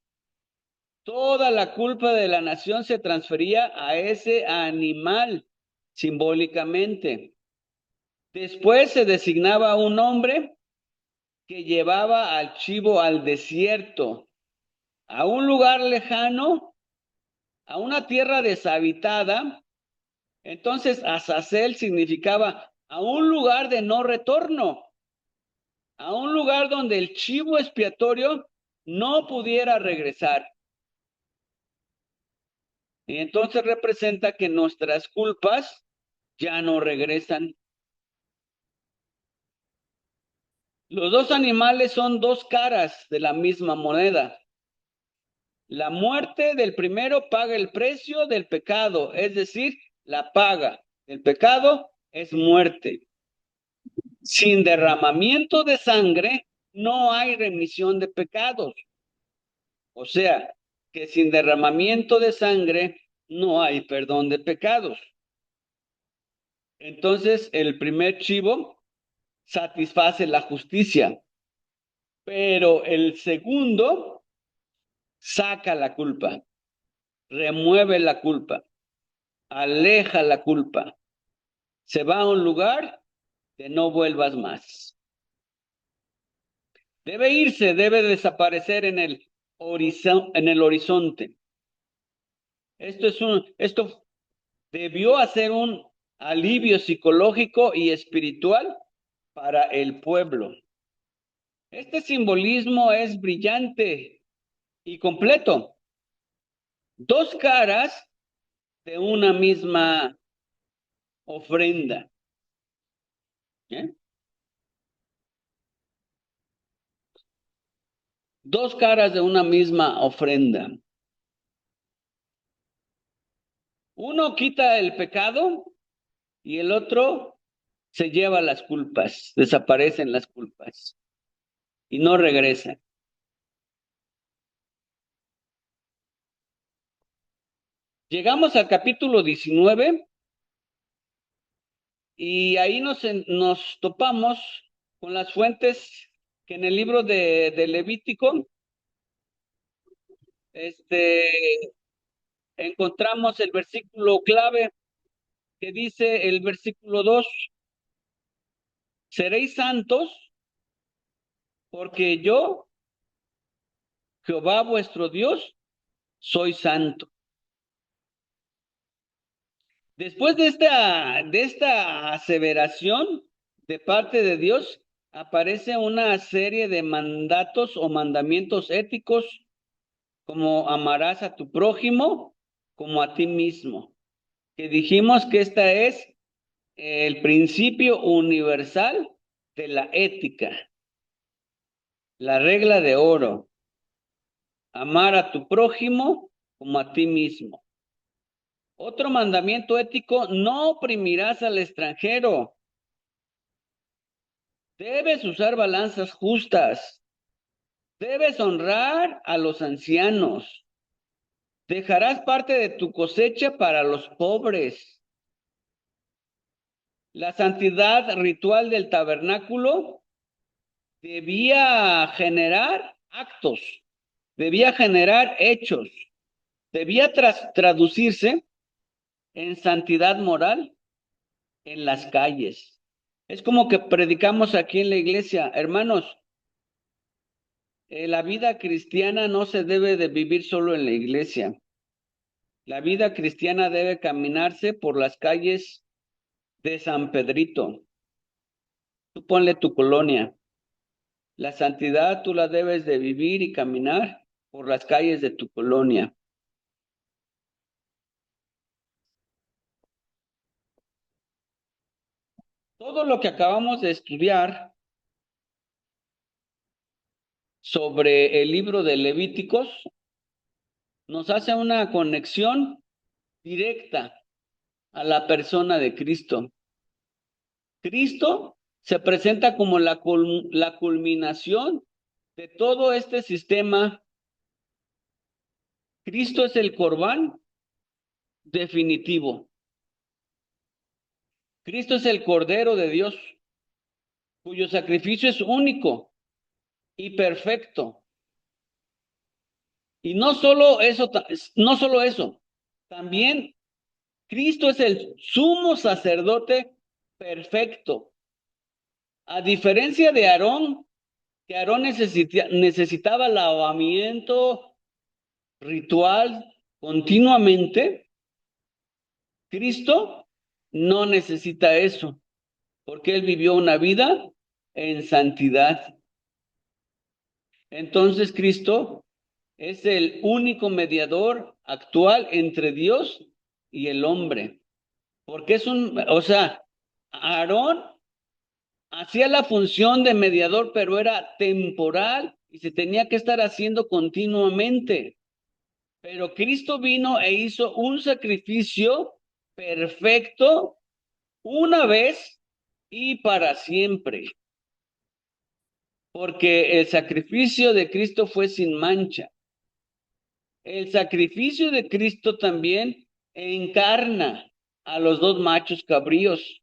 Toda la culpa de la nación se transfería a ese animal simbólicamente. Después se designaba un hombre que llevaba al chivo al desierto, a un lugar lejano, a una tierra deshabitada. Entonces, Azazel significaba a un lugar de no retorno, a un lugar donde el chivo expiatorio no pudiera regresar. Y entonces representa que nuestras culpas ya no regresan. Los dos animales son dos caras de la misma moneda. La muerte del primero paga el precio del pecado, es decir, la paga del pecado es muerte. Sin derramamiento de sangre no hay remisión de pecados. O sea, que sin derramamiento de sangre no hay perdón de pecados. Entonces, el primer chivo satisface la justicia, pero el segundo saca la culpa, remueve la culpa, aleja la culpa. Se va a un lugar que no vuelvas más. Debe irse, debe desaparecer en el horizonte. Esto debió hacer un alivio psicológico y espiritual para el pueblo. Este simbolismo es brillante y completo. Dos caras de una misma ofrenda. ¿Eh? Dos caras de una misma ofrenda. Uno quita el pecado y el otro se lleva las culpas, desaparecen las culpas y no regresan. Llegamos al capítulo 19 y ahí nos topamos con las fuentes que en el libro de Levítico encontramos el versículo clave que dice el versículo 2: seréis santos porque yo, Jehová vuestro Dios, soy santo. Después de esta aseveración de parte de Dios, aparece una serie de mandatos o mandamientos éticos, como amarás a tu prójimo como a ti mismo, que dijimos que esta es el principio universal de la ética, la regla de oro: amar a tu prójimo como a ti mismo. Otro mandamiento ético: no oprimirás al extranjero. Debes usar balanzas justas. Debes honrar a los ancianos. Dejarás parte de tu cosecha para los pobres. La santidad ritual del tabernáculo debía generar actos, debía generar hechos, debía traducirse en santidad moral en las calles. Es como que predicamos aquí en la iglesia, hermanos, la vida cristiana no se debe de vivir solo en la iglesia. La vida cristiana debe caminarse por las calles de San Pedrito. Tú ponle tu colonia. La santidad tú la debes de vivir y caminar por las calles de tu colonia. Todo lo que acabamos de estudiar sobre el libro de Levíticos nos hace una conexión directa a la persona de Cristo. Cristo se presenta como la culminación de todo este sistema. Cristo es el Corbán definitivo. Cristo es el Cordero de Dios, cuyo sacrificio es único y perfecto. Y no solo eso, también Cristo es el sumo sacerdote perfecto. A diferencia de Aarón, que Aarón necesitaba lavamiento ritual continuamente, Cristo no necesita eso, porque él vivió una vida en santidad. Entonces Cristo es el único mediador actual entre Dios y el hombre, porque Aarón hacía la función de mediador, pero era temporal y se tenía que estar haciendo continuamente. Pero Cristo vino e hizo un sacrificio perfecto una vez y para siempre. Porque el sacrificio de Cristo fue sin mancha. El sacrificio de Cristo también encarna a los dos machos cabríos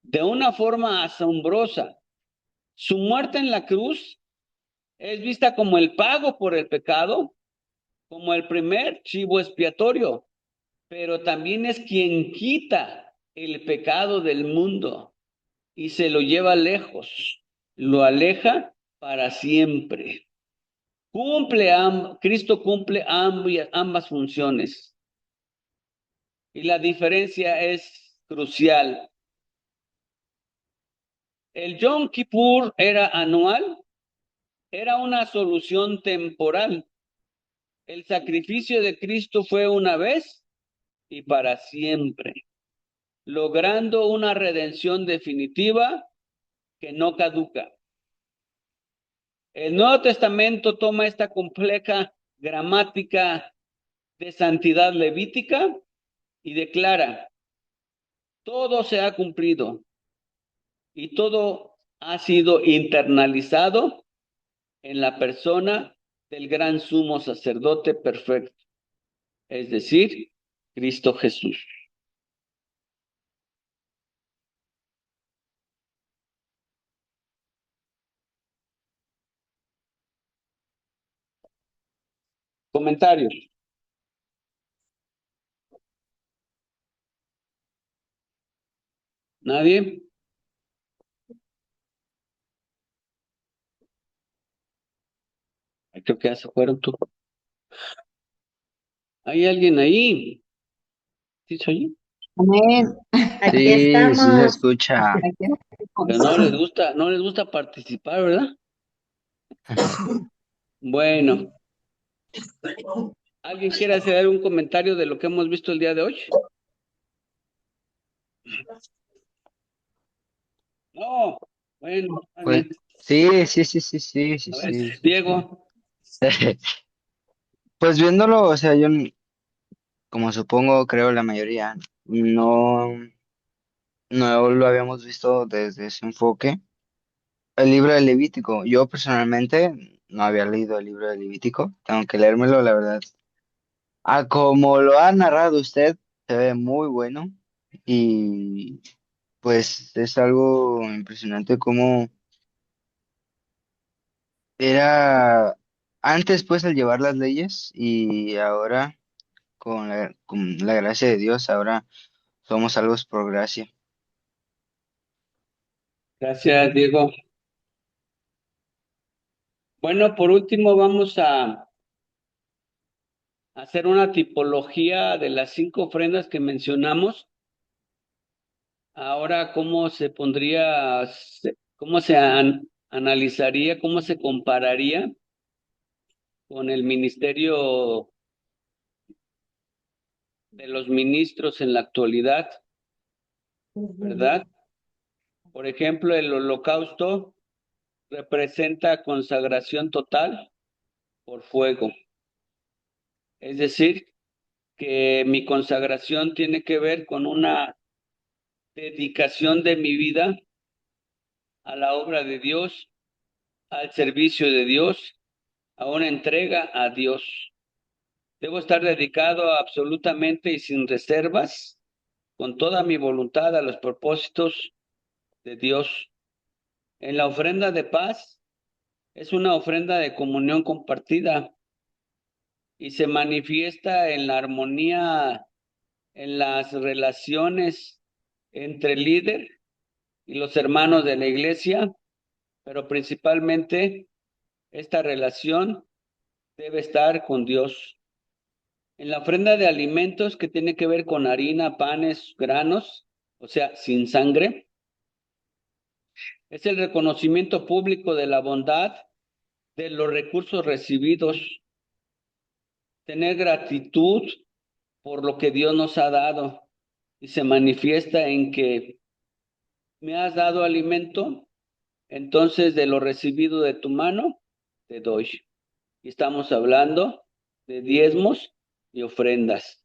de una forma asombrosa. Su muerte en la cruz es vista como el pago por el pecado como el primer chivo expiatorio, pero también es quien quita el pecado del mundo y se lo lleva lejos, lo aleja para siempre. Cristo cumple ambas funciones y la diferencia es crucial. El Yom Kippur era anual, era una solución temporal. El sacrificio de Cristo fue una vez y para siempre, logrando una redención definitiva que no caduca. El Nuevo Testamento toma esta compleja gramática de santidad levítica y declara: todo se ha cumplido y todo ha sido internalizado en la persona del gran sumo sacerdote perfecto, es decir, Cristo Jesús. Comentarios. ¿Nadie? Creo que ya se fueron tú. ¿Hay alguien ahí? ¿Sí se oye? Amén. Aquí Sí, sí se estamos. escucha. Pero no les gusta participar, ¿verdad? Bueno, ¿alguien quiere hacer algún comentario de lo que hemos visto el día de hoy? No, bueno, está Pues bien. sí, sí, sí, sí, sí, sí, A ver, sí. Diego. Pues viéndolo, o sea, como supongo, creo la mayoría, no, no lo habíamos visto desde ese enfoque. El libro de Levítico, yo personalmente no había leído el libro de Levítico, tengo que leérmelo, la verdad. A como lo ha narrado usted, se ve muy bueno y pues es algo impresionante como era antes pues al llevar las leyes y ahora con la gracia de Dios, ahora somos salvos por gracia. Gracias, Diego. Bueno, por último vamos a hacer una tipología de las 5 ofrendas que mencionamos. Ahora, ¿cómo se pondría, cómo se analizaría, cómo se compararía con el ministerio de los ministros en la actualidad, ¿verdad? Por ejemplo, el holocausto representa consagración total por fuego. Es decir, que mi consagración tiene que ver con una dedicación de mi vida a la obra de Dios, al servicio de Dios, a una entrega a Dios. Debo estar dedicado absolutamente y sin reservas, con toda mi voluntad a los propósitos de Dios. En la ofrenda de paz es una ofrenda de comunión compartida y se manifiesta en la armonía, en las relaciones entre el líder y los hermanos de la iglesia, pero principalmente esta relación debe estar con Dios. En la ofrenda de alimentos que tiene que ver con harina, panes, granos, o sea, sin sangre, es el reconocimiento público de la bondad de los recursos recibidos, tener gratitud por lo que Dios nos ha dado y se manifiesta en que me has dado alimento, entonces de lo recibido de tu mano te doy. Y estamos hablando de diezmos y ofrendas.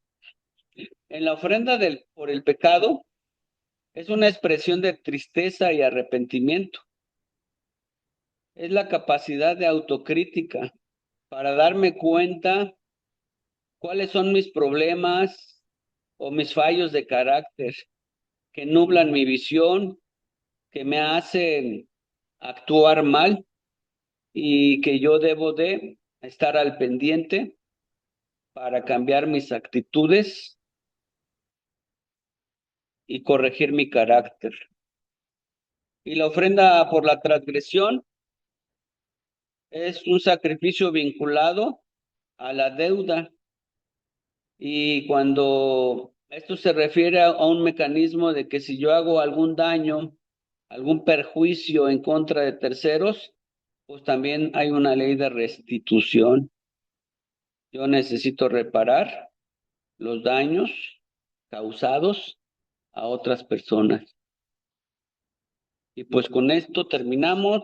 En la ofrenda por el pecado es una expresión de tristeza y arrepentimiento. Es la capacidad de autocrítica para darme cuenta cuáles son mis problemas o mis fallos de carácter que nublan mi visión, que me hacen actuar mal y que yo debo de estar al pendiente para cambiar mis actitudes y corregir mi carácter. Y la ofrenda por la transgresión es un sacrificio vinculado a la deuda. Y cuando esto se refiere a un mecanismo de que si yo hago algún daño, algún perjuicio en contra de terceros, pues también hay una ley de restitución. Yo necesito reparar los daños causados a otras personas. Y pues con esto terminamos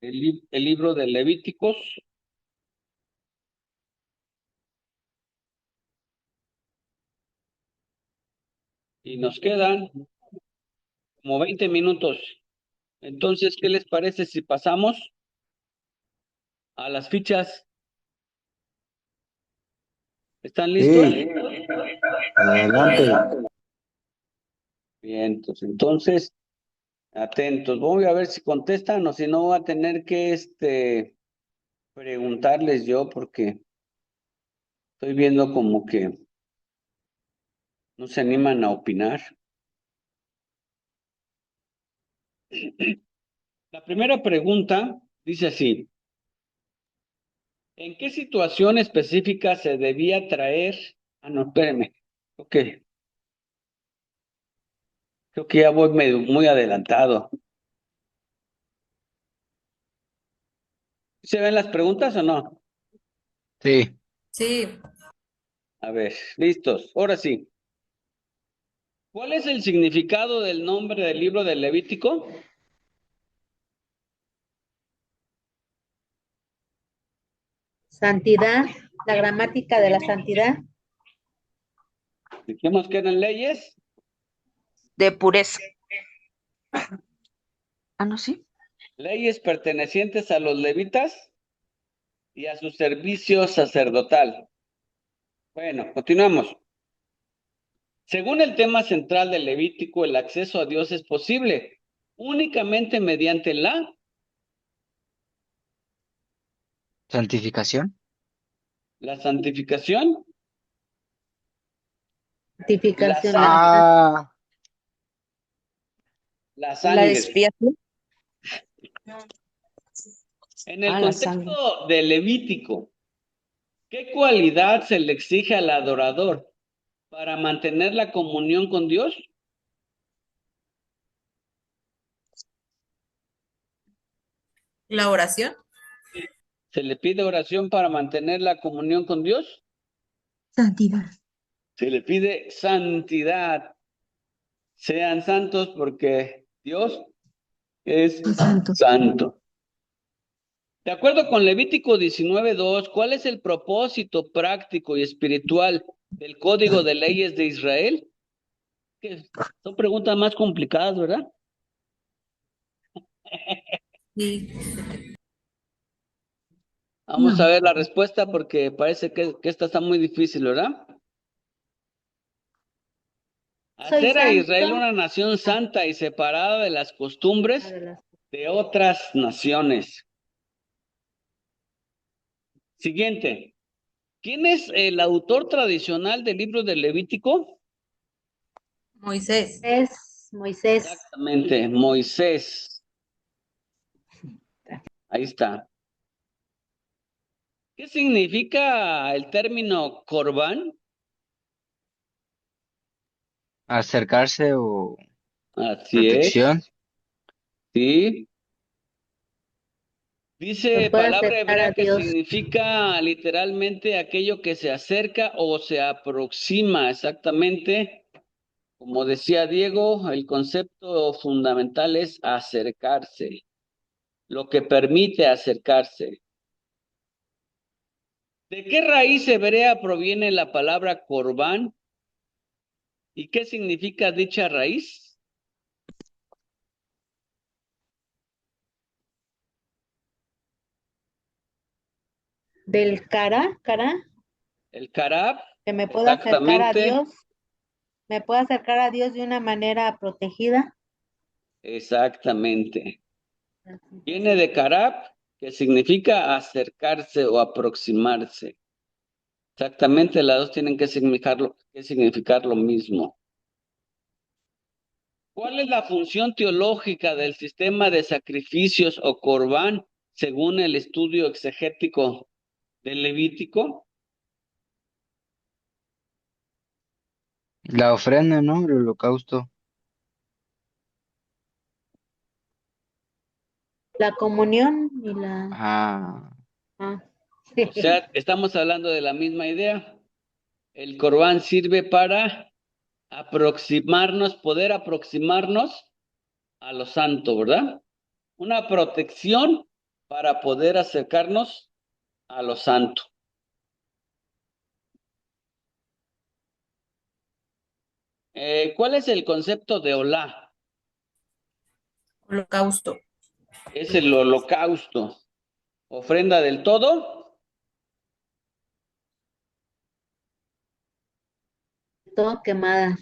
el libro de Levíticos. Y nos quedan como 20 minutos. Entonces, ¿qué les parece si pasamos a las fichas? ¿Están listos? Sí, adelante. Bien, entonces, atentos. Voy a ver si contestan o si no voy a tener que preguntarles yo porque estoy viendo como que no se animan a opinar. La primera pregunta dice así: ¿en qué situación específica se debía traer? Ah, no, espérenme. Ok. Creo que ya voy muy adelantado. ¿Se ven las preguntas o no? Sí, Sí. A ver, listos. Ahora sí. ¿Cuál es el significado del nombre del libro del Levítico? Santidad, la gramática de la santidad. Dijimos que eran leyes. De pureza. Ah, no, sí. Leyes pertenecientes a los levitas y a su servicio sacerdotal. Bueno, continuamos. Según el tema central del Levítico, el acceso a Dios es posible únicamente mediante la santificación. santificación, Santificación, Ah, la La sangre. expiación. En el La sangre. contexto del Levítico, ¿qué cualidad se le exige al adorador para mantener la comunión con Dios? La oración. ¿Se le pide oración para mantener la comunión con Dios? santidad. Se le pide santidad. Sean santos porque Dios es Santo. santo. De acuerdo con Levítico 19:2, ¿cuál es el propósito práctico y espiritual del Código de Leyes de Israel? Que son preguntas más complicadas, ¿verdad? Sí. Vamos a ver la respuesta porque parece que esta está muy difícil, ¿verdad? Soy Hacer a santo. Israel una nación santa y separada de las costumbres de otras naciones. Siguiente. ¿Quién es el autor tradicional del libro del Levítico? Moisés. Moisés. Exactamente, Moisés. Ahí está. ¿Qué significa el término corbán? acercarse o Así es, protección. sí. Nos Dice puede palabra acercar a hebrea que Dios. significa literalmente aquello que se acerca o se aproxima, exactamente. Como decía Diego, el concepto fundamental es acercarse, lo que permite acercarse. ¿De qué raíz hebrea proviene la palabra corbán? ¿Y qué significa dicha raíz? Del cara, El carab, que me pueda acercar a exactamente, Dios. Me puedo acercar a Dios de una manera protegida. exactamente. Viene de carab, que significa acercarse o aproximarse. Exactamente, las dos tienen que significar lo mismo. ¿Cuál es la función teológica del sistema de sacrificios o corbán según el estudio exegético del Levítico? La ofrenda, ¿no? El holocausto. La comunión y la... Ah, Ah, O sea, estamos hablando de la misma idea. El corbán sirve para poder aproximarnos a lo santo, ¿verdad? Una protección para poder acercarnos a lo santo. ¿Cuál es el concepto de Olá? Holocausto. Es el holocausto. ¿Ofrenda del todo? todo quemada.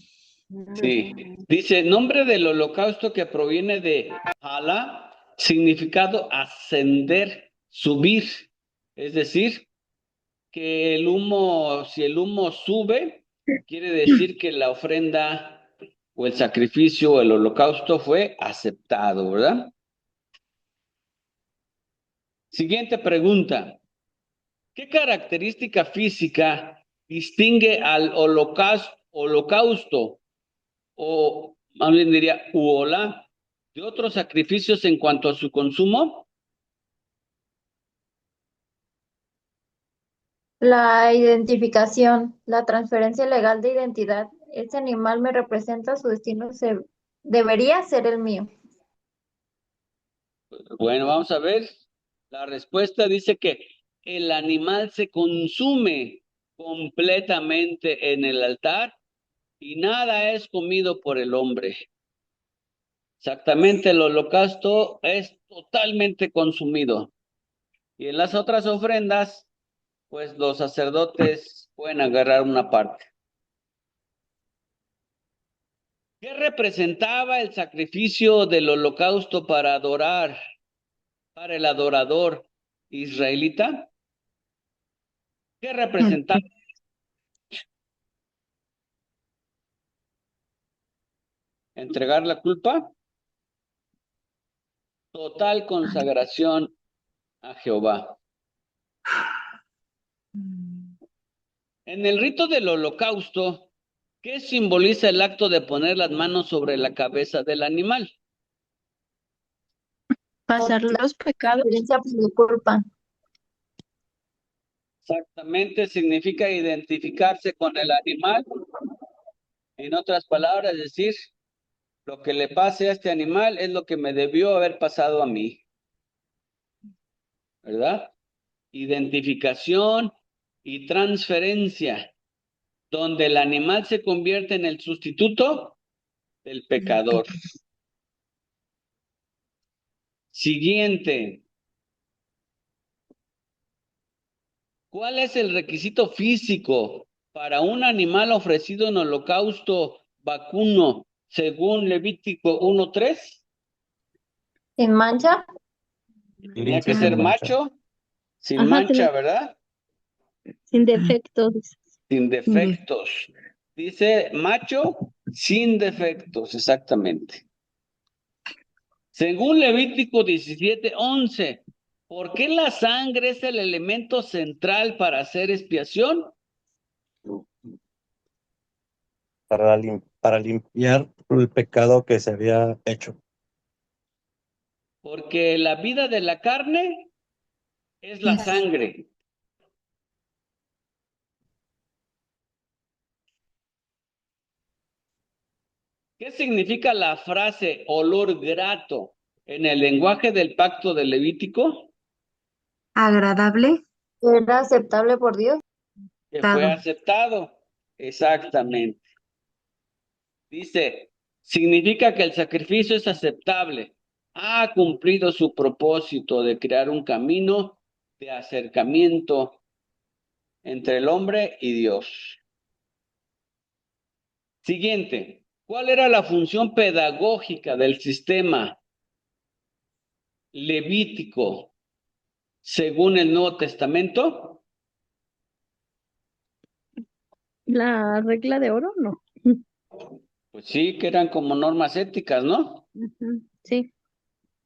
Sí. Dice, nombre del holocausto que proviene de Alá, significado ascender, subir. Es decir, que el humo, si el humo sube, quiere decir que la ofrenda o el sacrificio o el holocausto fue aceptado, ¿verdad? Siguiente pregunta. ¿Qué característica física distingue al holocausto o más bien diría uolá de otros sacrificios en cuanto a su consumo? La identificación, la transferencia legal de identidad. Este animal me representa, su destino debería ser el mío. Bueno, vamos a ver. La respuesta dice que el animal se consume completamente en el altar y nada es comido por el hombre. Exactamente, el holocausto es totalmente consumido. Y en las otras ofrendas, pues los sacerdotes pueden agarrar una parte. ¿Qué representaba el sacrificio del holocausto para el adorador israelita? ¿Qué representaba? ¿Entregar la culpa? Total consagración a Jehová. En el rito del holocausto, ¿qué simboliza el acto de poner las manos sobre la cabeza del animal? Pasar La los pecados. experiencia por mi culpa. Exactamente, significa identificarse con el animal. En otras palabras, decir, lo que le pase a este animal es lo que me debió haber pasado a mí, ¿verdad? Identificación y transferencia, donde el animal se convierte en el sustituto del pecador. Siguiente. ¿Cuál es el requisito físico para un animal ofrecido en holocausto vacuno según Levítico 1:3? Sin mancha, Tenía que Limpio ser sin mancha. macho, sin Ajá, mancha, ¿verdad? sin defectos. Sin defectos. Dice macho sin defectos, exactamente. Según Levítico 17:11, ¿por qué la sangre es el elemento central para hacer expiación? Para limpiar el pecado que se había hecho. Porque la vida de la carne es la sangre. ¿Qué significa la frase olor grato en el lenguaje del pacto de Levítico? Agradable. era aceptable por Dios. Que fue aceptado. Exactamente. Dice, significa que el sacrificio es aceptable. Ha cumplido su propósito de crear un camino de acercamiento entre el hombre y Dios. Siguiente, ¿cuál era la función pedagógica del sistema levítico? según el Nuevo Testamento? La regla de oro, no. Pues sí, que eran como normas éticas, ¿no? Ujú, sí.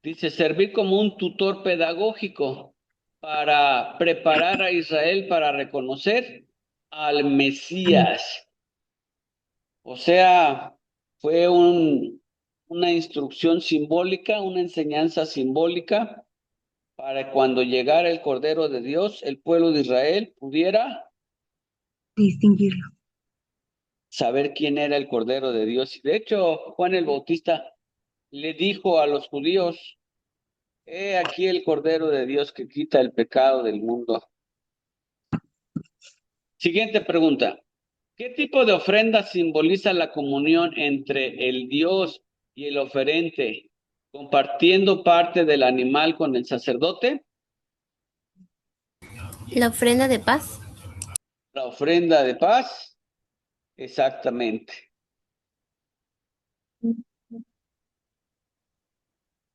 Dice, servir como un tutor pedagógico para preparar a Israel para reconocer al Mesías. O sea, fue una instrucción simbólica, una enseñanza simbólica para cuando llegara el Cordero de Dios, el pueblo de Israel pudiera Distinguirlo. saber quién era el Cordero de Dios. De hecho, Juan el Bautista le dijo a los judíos, he aquí el Cordero de Dios que quita el pecado del mundo. Siguiente pregunta. ¿Qué tipo de ofrenda simboliza la comunión entre el Dios y el oferente, compartiendo parte del animal con el sacerdote? La ofrenda de paz. La ofrenda de paz. Exactamente.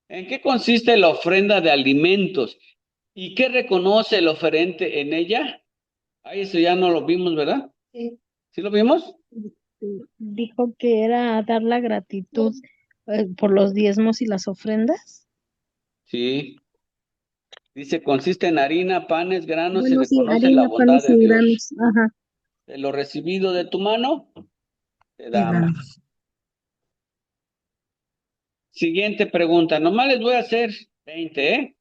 ¿En qué consiste la ofrenda de alimentos? ¿Y qué reconoce el oferente en ella? Ay, eso ya no lo vimos, ¿verdad? Sí. ¿Sí lo vimos? Dijo que era dar la gratitud por los diezmos y las ofrendas. Sí. Dice, consiste en harina, panes, granos y Bueno, sí, reconoce la harina, bondad panes de y Dios. granos. Ajá. De lo recibido de tu mano, te Te damos. damos. Siguiente pregunta. Nomás les voy a hacer 20, ¿eh?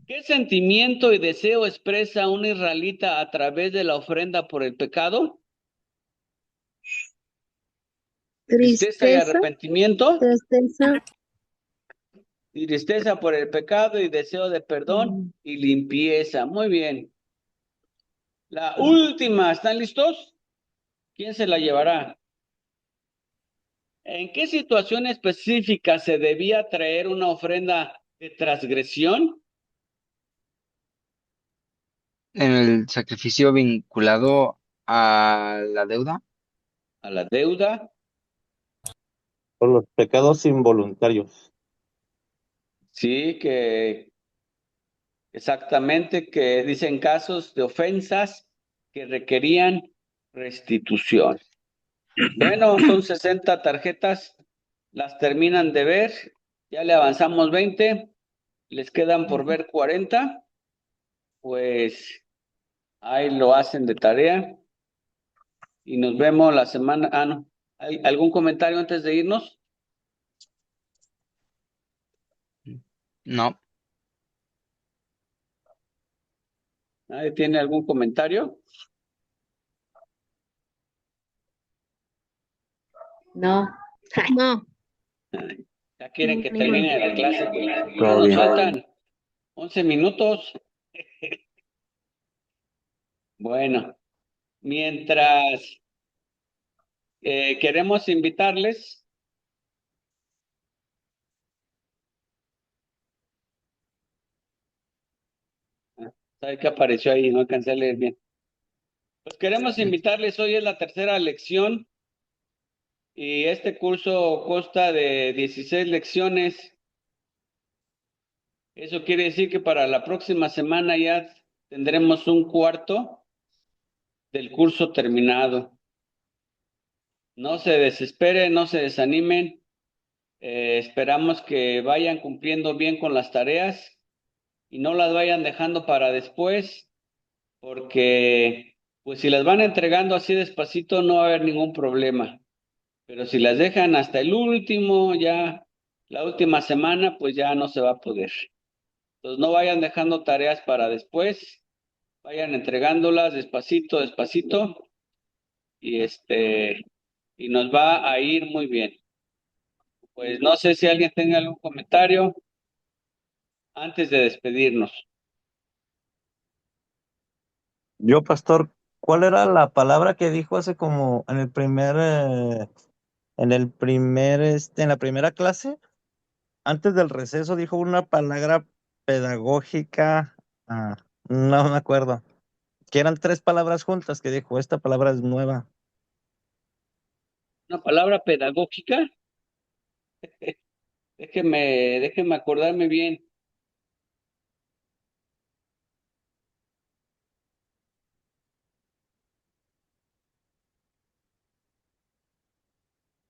¿Qué sentimiento y deseo expresa un israelita a través de la ofrenda por el pecado? Tristeza y Tristeza, arrepentimiento. tristeza. Y tristeza por el pecado y deseo de perdón y limpieza. Muy bien. La última, ¿están listos? ¿Quién se la llevará? ¿En qué situación específica se debía traer una ofrenda de transgresión? En el sacrificio vinculado a la deuda. A la deuda. Por los pecados involuntarios. Sí, que exactamente, que dicen casos de ofensas que requerían restitución. Bueno, son 60 tarjetas, las terminan de ver, ya le avanzamos 20, les quedan por ver 40, pues ahí lo hacen de tarea y nos vemos la semana. Ah, no. ¿Hay algún comentario antes de irnos? No. ¿Nadie tiene algún comentario? No. No, Ya quieren que ninguno. termine la clase, que no Todo nos bien. faltan 11 minutos. Bueno, mientras queremos invitarles, ¿sabe qué apareció ahí? No alcancé a leer bien. Pues queremos invitarles, hoy es la tercera lección y este curso consta de 16 lecciones. Eso quiere decir que para la próxima semana ya tendremos un cuarto del curso terminado. No se desesperen, no se desanimen. Esperamos que vayan cumpliendo bien con las tareas y no las vayan dejando para después, porque pues si las van entregando así despacito no va a haber ningún problema. Pero si las dejan hasta el último, ya la última semana, pues ya no se va a poder. Entonces no vayan dejando tareas para después, vayan entregándolas despacito, despacito, y y nos va a ir muy bien. Pues no sé si alguien tenga algún comentario antes de despedirnos. Yo, pastor, ¿cuál era la palabra que dijo hace como en la primera clase? Antes del receso dijo una palabra pedagógica, no me acuerdo, que eran tres palabras juntas que dijo, esta palabra es nueva. Una palabra pedagógica, déjeme acordarme bien.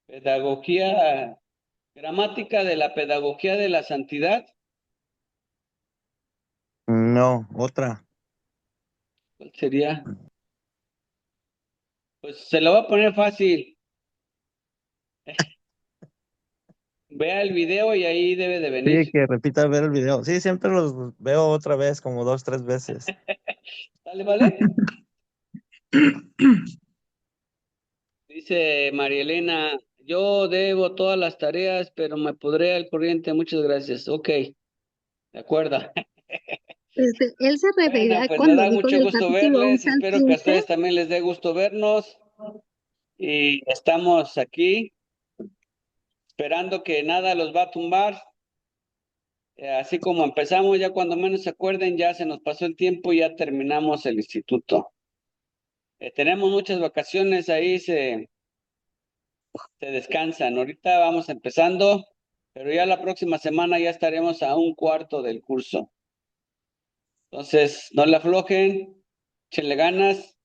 Pedagogía, gramática de la pedagogía de la santidad. No, otra. ¿Cuál sería? Pues se lo voy a poner fácil. Vea el video y ahí debe de Sí, venir. que repita ver el video. Sí, siempre los veo otra vez, como 2, 3 veces. ¿Sale, vale? Dice María Elena, yo debo todas las tareas, pero me podré al corriente. Muchas gracias. Ok, de acuerdo. Él se Bueno, refería pues me cuando da dijo mucho del gusto capítulo verles. 11 al Espero que a 15. ustedes también les dé gusto vernos. Y estamos aquí esperando que nada los va a tumbar. Así como empezamos, ya cuando menos se acuerden, ya se nos pasó el tiempo y ya terminamos el instituto. Tenemos muchas vacaciones ahí, se descansan. Ahorita vamos empezando, pero ya la próxima semana ya estaremos a un cuarto del curso. Entonces, no le aflojen, échenle ganas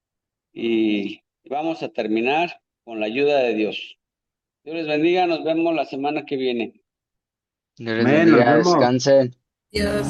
y vamos a terminar con la ayuda de Dios. Dios les bendiga, nos vemos la semana que viene. Dios les Amén, nos bendiga, vemos. descansen. Dios.